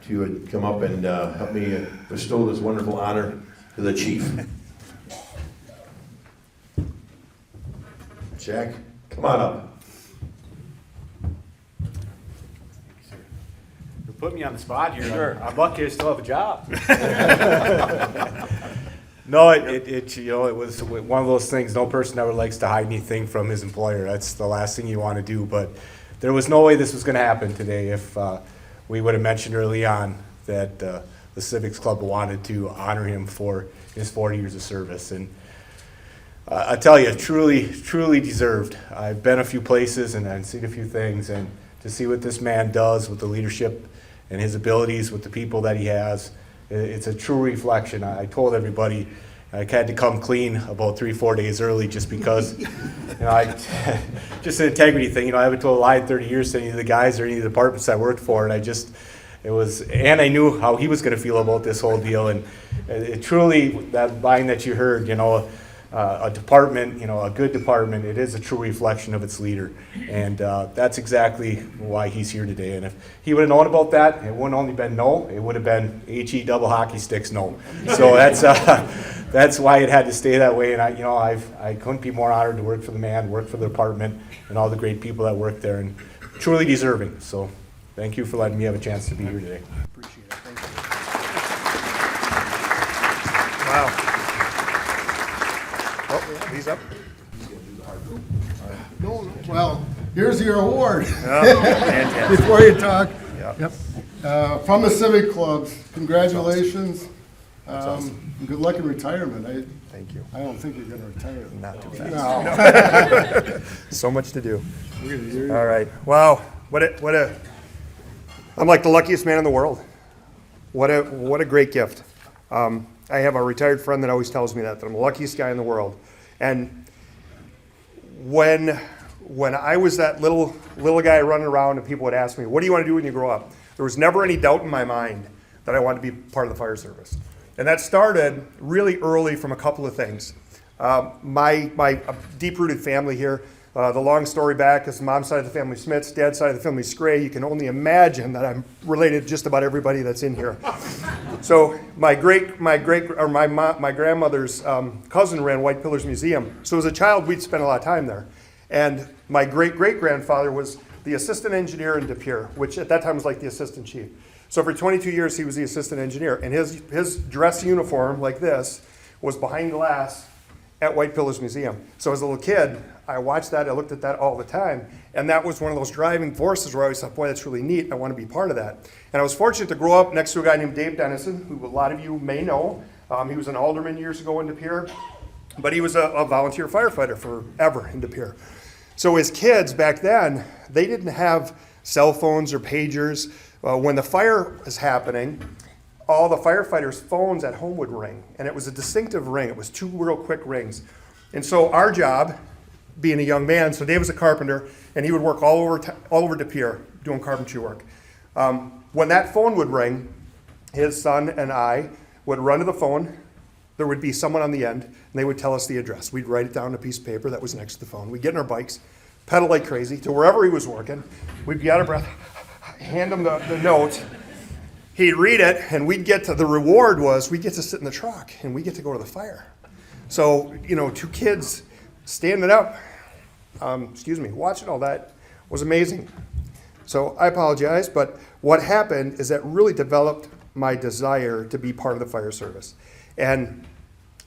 to come up and help me bestow this wonderful honor to the chief. Jack, come on up. You're putting me on the spot here. Sure. I'm lucky I still have a job. No, it was one of those things. No person ever likes to hide anything from his employer. That's the last thing you want to do. But there was no way this was going to happen today if we would have mentioned early on that the Civics Club wanted to honor him for his 40 years of service. And I tell you, truly deserved. I've been a few places and I've seen a few things, and to see what this man does with the leadership and his abilities with the people that he has, it's a true reflection. I told everybody I had to come clean about 3-4 days early just because, just an integrity thing. I haven't told a lie in 30 years to any of the guys or any of the departments I worked for, and and I knew how he was going to feel about this whole deal. And it truly, that line that you heard, a department, a good department, it is a true reflection of its leader. And that's exactly why he's here today. And if he would have known about that, it wouldn't only been no, it would have been HE double hockey sticks no. So that's why it had to stay that way. And I couldn't be more honored to work for the man, work for the department, and all the great people that work there, and truly deserving. So thank you for letting me have a chance to be here today. Appreciate it. Thank you. Wow. Oh, he's up. No, well, here's your award. Fantastic. Before you talk. Yep. From the Civic Clubs, congratulations. That's awesome. Good luck in retirement. Thank you. I don't think you're going to retire. Not too fast. So much to do. All right. Wow. I'm like the luckiest man in the world. What a great gift. I have a retired friend that always tells me that I'm the luckiest guy in the world. And when I was that little guy running around and people would ask me, what do you want to do when you grow up? There was never any doubt in my mind that I wanted to be part of the fire service. And that started really early from a couple of things. My deep-rooted family here, the long story back is mom's side of the family Smiths, dad's side of the family Scray. You can only imagine that I'm related to just about everybody that's in here. So my grandmother's cousin ran White Pillars Museum. So as a child, we'd spend a lot of time there. And my great-great-grandfather was the assistant engineer in De Pere, which at that time was like the assistant chief. So for 22 years, he was the assistant engineer. And his dress uniform, like this, was behind glass at White Pillars Museum. So as a little kid, I watched that, I looked at that all the time, and that was one of those driving forces where I always thought, boy, that's really neat, I want to be part of that. And I was fortunate to grow up next to a guy named Dave Dennison, who a lot of you may know. He was an alderman years ago in De Pere, but he was a volunteer firefighter forever in De Pere. So as kids back then, they didn't have cell phones or pagers. When the fire was happening, all the firefighters' phones at home would ring, and it was a distinctive ring. It was 2 real quick rings. And so our job, being a young man, so Dave was a carpenter, and he would work all over De Pere doing carpentry work. When that phone would ring, his son and I would run to the phone. There would be someone on the end, and they would tell us the address. We'd write it down on a piece of paper that was next to the phone. We'd get in our bikes, pedal like crazy to wherever he was working. We'd be out of breath, hand him the note. He'd read it, and the reward was we'd get to sit in the truck, and we'd get to go to the fire. So, 2 kids standing up, watching all that was amazing. So I apologize, but what happened is that really developed my desire to be part of the fire service. And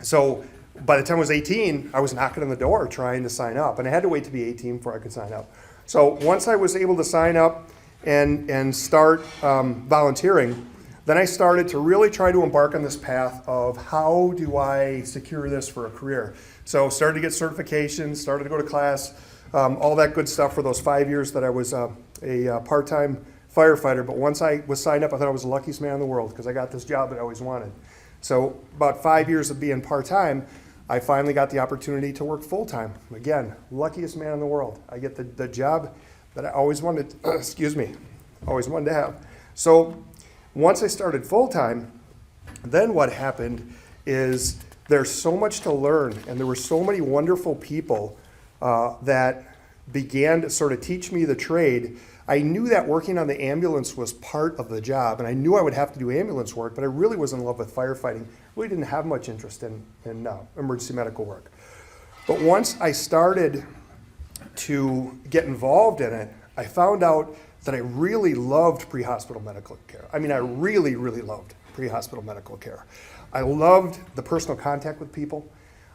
so by the time I was 18, I was knocking on the door trying to sign up, and I had to wait to be 18 before I could sign up. So once I was able to sign up and start volunteering, then I started to really try to embark on this path of how do I secure this for a career. So started to get certifications, started to go to class, all that good stuff for those 5 years that I was a part-time firefighter. But once I was signed up, I thought I was the luckiest man in the world because I got this job that I always wanted. So about 5 years of being part-time, I finally got the opportunity to work full-time. Again, luckiest man in the world. I get the job that I always wanted, always wanted to have. So once I started full-time, then what happened is there's so much to learn, and there were so many wonderful people that began to sort of teach me the trade. I knew that working on the ambulance was part of the job, and I knew I would have to do ambulance work, but I really was in love with firefighting. Really didn't have much interest in emergency medical work. But once I started to get involved in it, I found out that I really loved pre-hospital medical care. I mean, I really, really loved pre-hospital medical care. I loved the personal contact with people.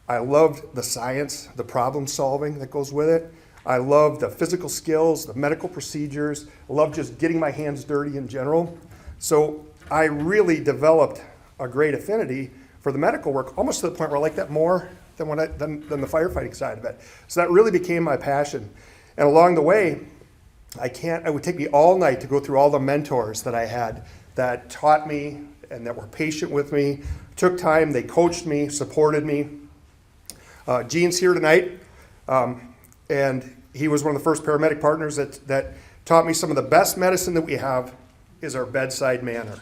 I loved the science, the problem solving that goes with it. I loved the physical skills, the medical procedures. I loved just getting my hands dirty in general. So I really developed a great affinity for the medical work, almost to the point where I like that more than the firefighting side of it. So that really became my passion. And along the way, it would take me all night to go through all the mentors that I had that taught me and that were patient with me, took time, they coached me, supported me. Gene's here tonight, and he was one of the first paramedic partners that taught me some of the best medicine that we have is our bedside manner.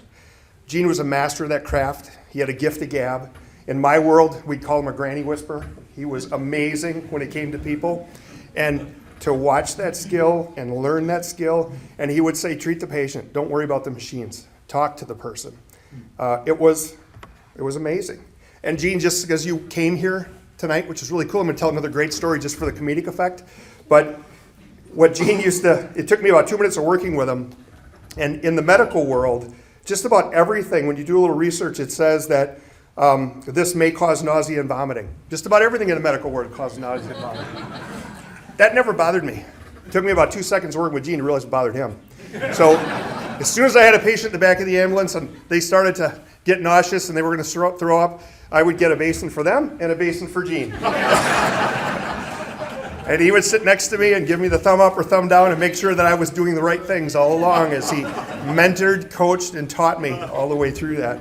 Gene was a master of that craft. He had a gift of gab. In my world, we'd call him a granny whisperer. He was amazing when it came to people. And to watch that skill and learn that skill, and he would say, treat the patient, don't worry about the machines, talk to the person. It was amazing. And Gene, just because you came here tonight, which is really cool, I'm gonna tell another great story just for the comedic effect, but what Gene it took me about 2 minutes of working with him, and in the medical world, just about everything, when you do a little research, it says that this may cause nausea and vomiting. Just about everything in the medical world causes nausea and vomiting. That never bothered me. It took me about 2 seconds working with Gene to realize it bothered him. So as soon as I had a patient in the back of the ambulance and they started to get nauseous and they were going to throw up, I would get a basin for them and a basin for Gene. And he would sit next to me and give me the thumb up or thumb down and make sure that I was doing the right things all along as he mentored, coached, and taught me all the way through that.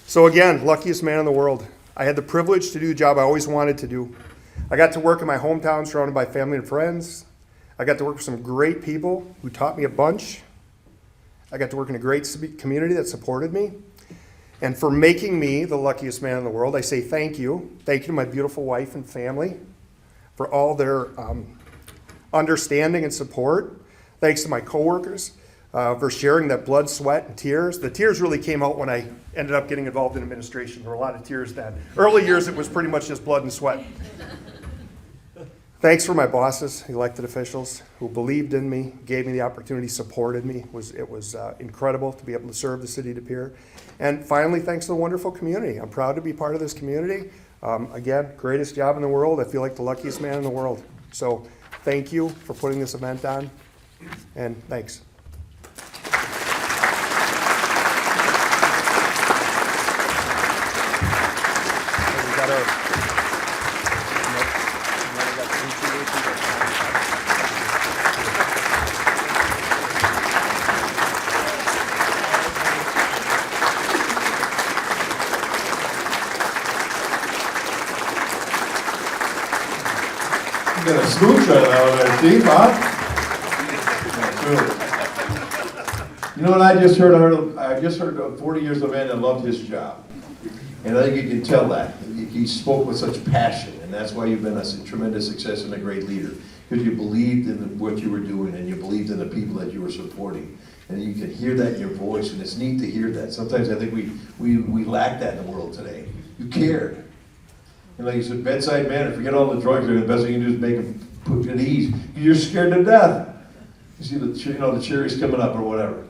So again, luckiest man in the world. I had the privilege to do the job I always wanted to do. I got to work in my hometown surrounded by family and friends. I got to work with some great people who taught me a bunch. I got to work in a great community that supported me. And for making me the luckiest man in the world, I say thank you. Thank you to my beautiful wife and family for all their understanding and support. Thanks to my coworkers for sharing that blood, sweat, and tears. The tears really came out when I ended up getting involved in administration. There were a lot of tears then. Early years, it was pretty much just blood and sweat. Thanks for my bosses, elected officials, who believed in me, gave me the opportunity, supported me. It was incredible to be able to serve the city of De Pere. And finally, thanks to the wonderful community. I'm proud to be part of this community. Again, greatest job in the world. I feel like the luckiest man in the world. So thank you for putting this event on, and thanks. You got a smooch right out of there, Steve, huh? You know what I just heard? I just heard 40 years of a man that loved his job. And I think you can tell that. He spoke with such passion, and that's why you've been a tremendous success and a great leader. Because you believed in what you were doing, and you believed in the people that you were supporting. And you can hear that in your voice, and it's neat to hear that. Sometimes I think we lack that in the world today. You cared. And like you said, bedside manner, forget all the drugs, the best thing you can do is make them put you at ease. You're scared to death. You see the cherries coming up or whatever.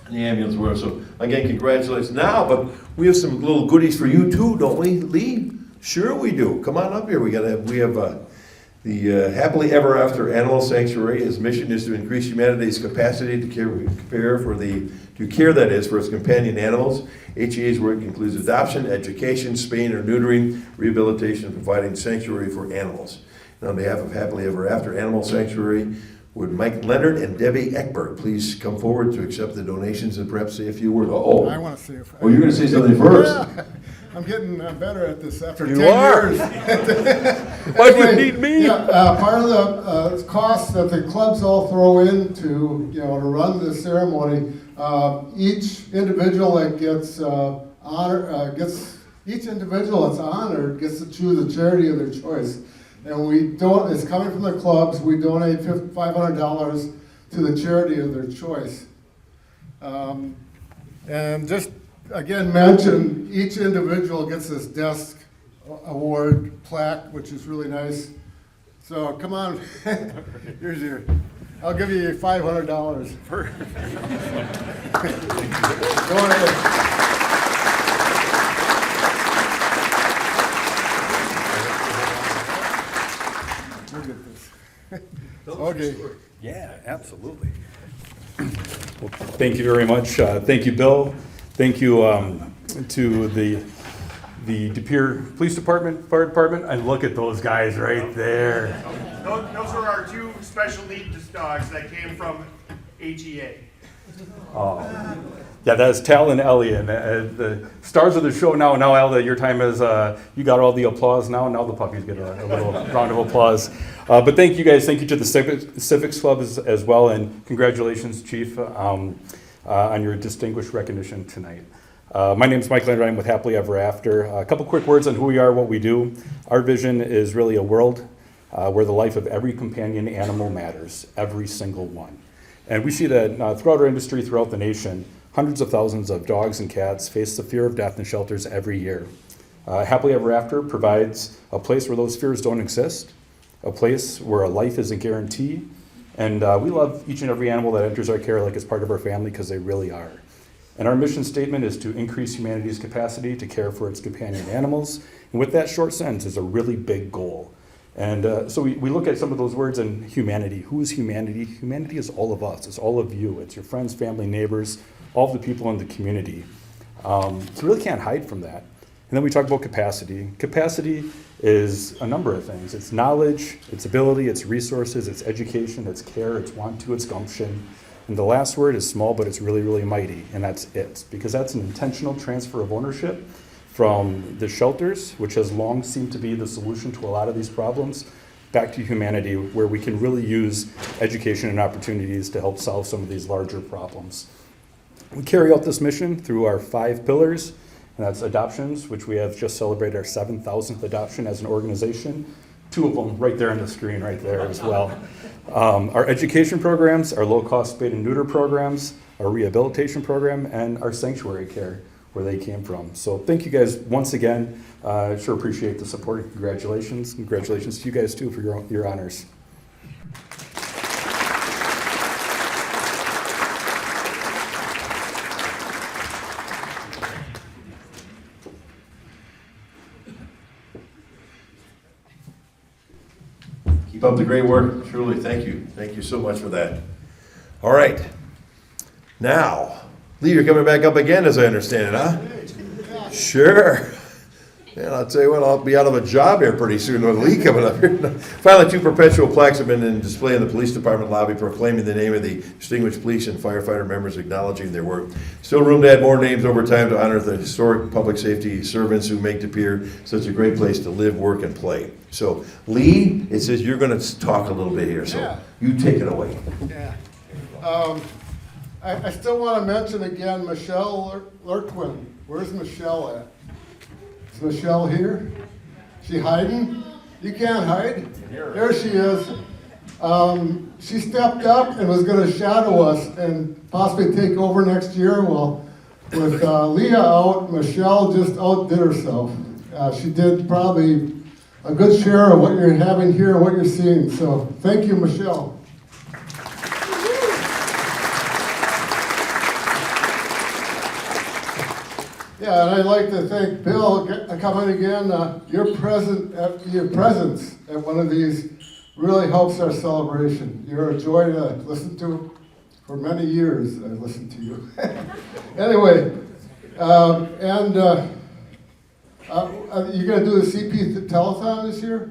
In the ambulance world. So again, congratulations. Now, but we have some little goodies for you too, don't we, Lee? Sure we do. Come on up here. We have the Happily Ever After Animal Sanctuary. His mission is to increase humanity's capacity to care for its companion animals. HEA's work includes adoption, education, spaying or neutering, rehabilitation, and providing sanctuary for animals. And on behalf of Happily Ever After Animal Sanctuary, Would Mike Leonard and Debbie Eckberg please come forward to accept the donations and perhaps say a few words? Oh, I want to see if. you're going to say something first. Yeah, I'm getting better at this after You 10 are. years. Why do you need me? Yeah, part of the costs that the clubs all throw into, to run the ceremony, each individual that gets each individual that's honored gets to choose a charity of their choice. And it's coming from the clubs, we donate $500 to the charity of their choice. And just, again, mention, each individual gets this desk award plaque, which is really nice. So come on, I'll give you $500. Go ahead. Look at this. Okay. Yeah, absolutely. Well, thank you very much. Thank you, Bill. Thank you to the De Pere Police Department, Fire Department. And look at those guys right there. Those are our two special needs dogs that came from HEA. Yeah, that's Tal and Ellie, and the stars of the show now. Now, Alda, your time is, you got all the applause now. Now the puppies get a little round of applause. But thank you guys. Thank you to the Civics Club as well, and congratulations, Chief, on your distinguished recognition tonight. My name is Mike Leonard. I'm with Happily Ever After. A couple quick words on who we are, what we do. Our vision is really a world where the life of every companion animal matters, every single one. And we see that throughout our industry, throughout the nation, hundreds of thousands of dogs and cats face the fear of death in shelters every year. Happily Ever After provides a place where those fears don't exist, a place where a life is a guarantee, and we love each and every animal that enters our care like it's part of our family, because they really are. And our mission statement is to increase humanity's capacity to care for its companion animals, and with that short sentence is a really big goal. And so we look at some of those words in humanity. Who is humanity? Humanity is all of us. It's all of you. It's your friends, family, neighbors, all of the people in the community. So we really can't hide from that. And then we talk about capacity. Capacity is a number of things. It's knowledge, it's ability, it's resources, it's education, it's care, it's want to, it's gumption. And the last word is small, but it's really, really mighty, and that's it. Because that's an intentional transfer of ownership from the shelters, which has long seemed to be the solution to a lot of these problems, back to humanity, where we can really use education and opportunities to help solve some of these larger problems. We carry out this mission through our 5 pillars, and that's adoptions, which we have just celebrated our 7,000th adoption as an organization. 2 of them right there on the screen right there as well. Our education programs, our low-cost spay and neuter programs, our rehabilitation program, and our sanctuary care, where they came from. So thank you guys once again. Sure appreciate the support, and congratulations. Congratulations to you guys too for your honors. Keep up the great work, truly, thank you. Thank you so much for that. All right. Now, Lee, you're coming back up again, as I understand it, huh? Sure. And I'll tell you what, I'll be out of a job here pretty soon with Lee coming up here. Finally, 2 perpetual plaques have been in display in the police department lobby proclaiming the name of the distinguished police and firefighter members, acknowledging their work. Still room to add more names over time to honor the historic public safety servants who make De Pere such a great place to live, work, and play. So, Lee, it says you're going to talk a little bit here, so you take it away. Yeah. I still want to mention again Michelle Lurquin. Where's Michelle at? Is Michelle here? She hiding? You can't hide. There she is. She stepped up and was going to shadow us and possibly take over next year. Well, with Leah out, Michelle just outdid herself. She did probably a good share of what you're having here and what you're seeing. So thank you, Michelle. Yeah, and I'd like to thank Bill coming again. Your presence at one of these really helps our celebration. You're a joy to listen to. For many years, I've listened to you. Anyway, you're going to do the CP telethon this year?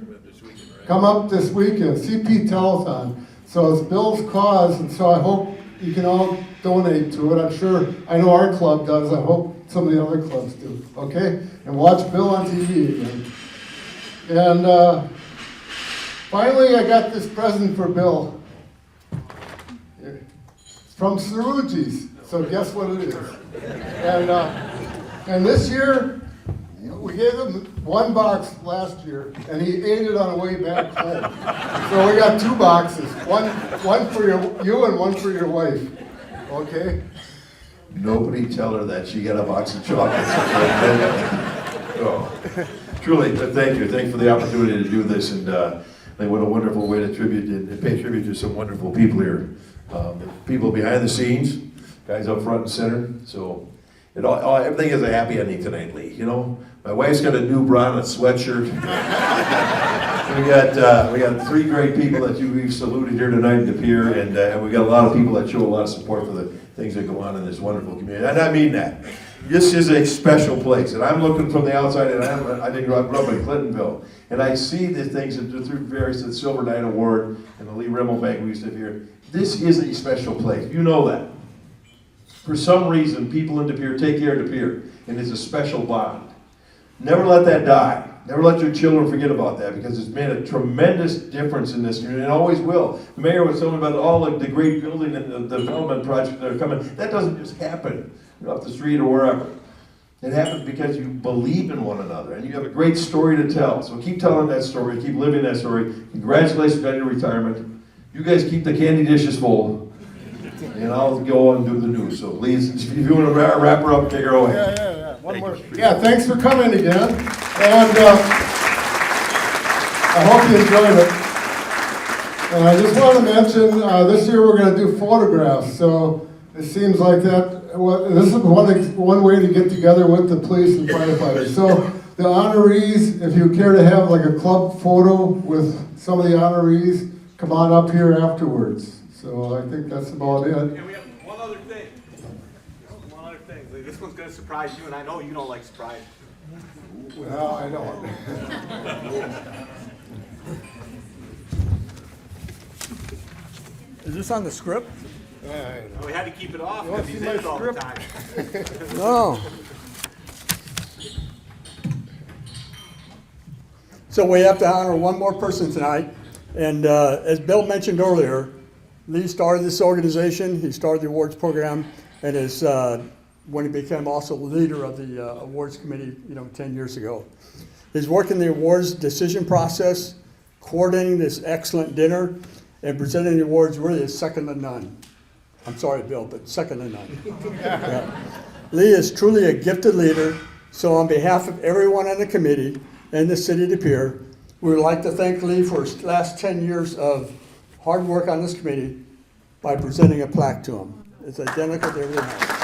Come up this weekend, CP telethon. So it's Bill's cause, and so I hope you can all donate to it. I'm sure, I know our club does, I hope some of the other clubs do, okay? And watch Bill on TV again. And finally, I got this present for Bill. It's from Saruji's, so guess what it is? And this year, we gave him one box last year, and he ate it on the way back home. So we got 2 boxes, one for you and one for your wife, okay? Nobody tell her that she got a box of chocolates. Oh, truly, thank you. Thanks for the opportunity to do this, and what a wonderful way to pay tribute to some wonderful people here. The people behind the scenes, guys up front and center. So everything is a happy ending tonight, Lee. You know, my wife's got a new bra and a sweatshirt. we got 3 great people that we've saluted here tonight in De Pere, and we got a lot of people that show a lot of support for the things that go on in this wonderful community. And I mean that. This is a special place, and I'm looking from the outside, and I grew up in Clintonville, and I see the things that through various, the Silver Knight Award and the Lee Rimmel Bank we used to have here. This is a special place. You know that. For some reason, people in De Pere take care of De Pere, and it's a special bond. Never let that die. Never let your children forget about that, because it's made a tremendous difference in this community, and always will. The mayor was talking about all of the great building and the development projects that are coming. That doesn't just happen off the street or wherever. It happens because you believe in one another, and you have a great story to tell. So keep telling that story, keep living that story. Congratulations on your retirement. You guys keep the candy dishes full, and I'll go and do the news. So please, if you want to wrap her up, take her away. Yeah. One more. Yeah, thanks for coming again. And I hope you enjoyed it. And I just want to mention, this year we're going to do photographs. So it seems like that, this is one way to get together with the police and firefighters. So the honorees, if you care to have like a club photo with some of the honorees, come on up here afterwards. So I think that's about it. Yeah, we have one other thing. This one's going to surprise you, and I know you don't like surprise. Well, I don't. Is this on the script? We had to keep it off You want because to he's see in my it all the script? time. No. So we have to honor one more person tonight. And as Bill mentioned earlier, Lee started this organization. He started the awards program, and is when he became also leader of the awards committee, 10 years ago. He's working the awards decision process, coordinating this excellent dinner, and presenting the awards really is second to none. I'm sorry, Bill, but second to none. Yeah. Lee is truly a gifted leader, so on behalf of everyone on the committee and the City of De Pere, we would like to thank Lee for his last 10 years of hard work on this committee by presenting a plaque to him. It's identical to everything else.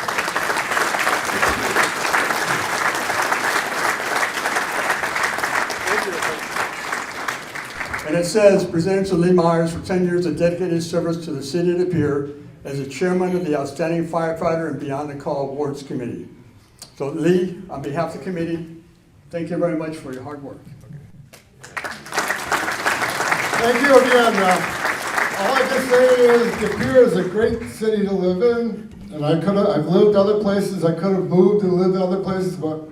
And it says, presented to Lee Myers for 10 years of dedicated service to the City of De Pere as the chairman of the Outstanding Firefighter and Beyond the Call Awards Committee. So Lee, on behalf of the committee, thank you very much for your hard work. Thank you again. All I can say is De Pere is a great city to live in, and I've lived other places. I could have moved and lived other places, but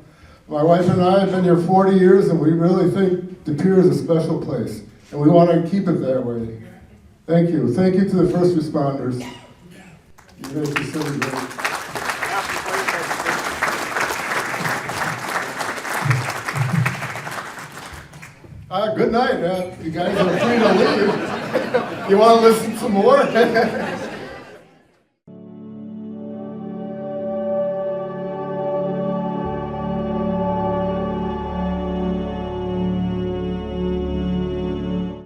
my wife and I have been here 40 years, and we really think De Pere is a special place, and we want to keep it that way. Thank you. Thank you to the first responders. You make the city great. Good night. You guys are free to leave. You want to listen some more?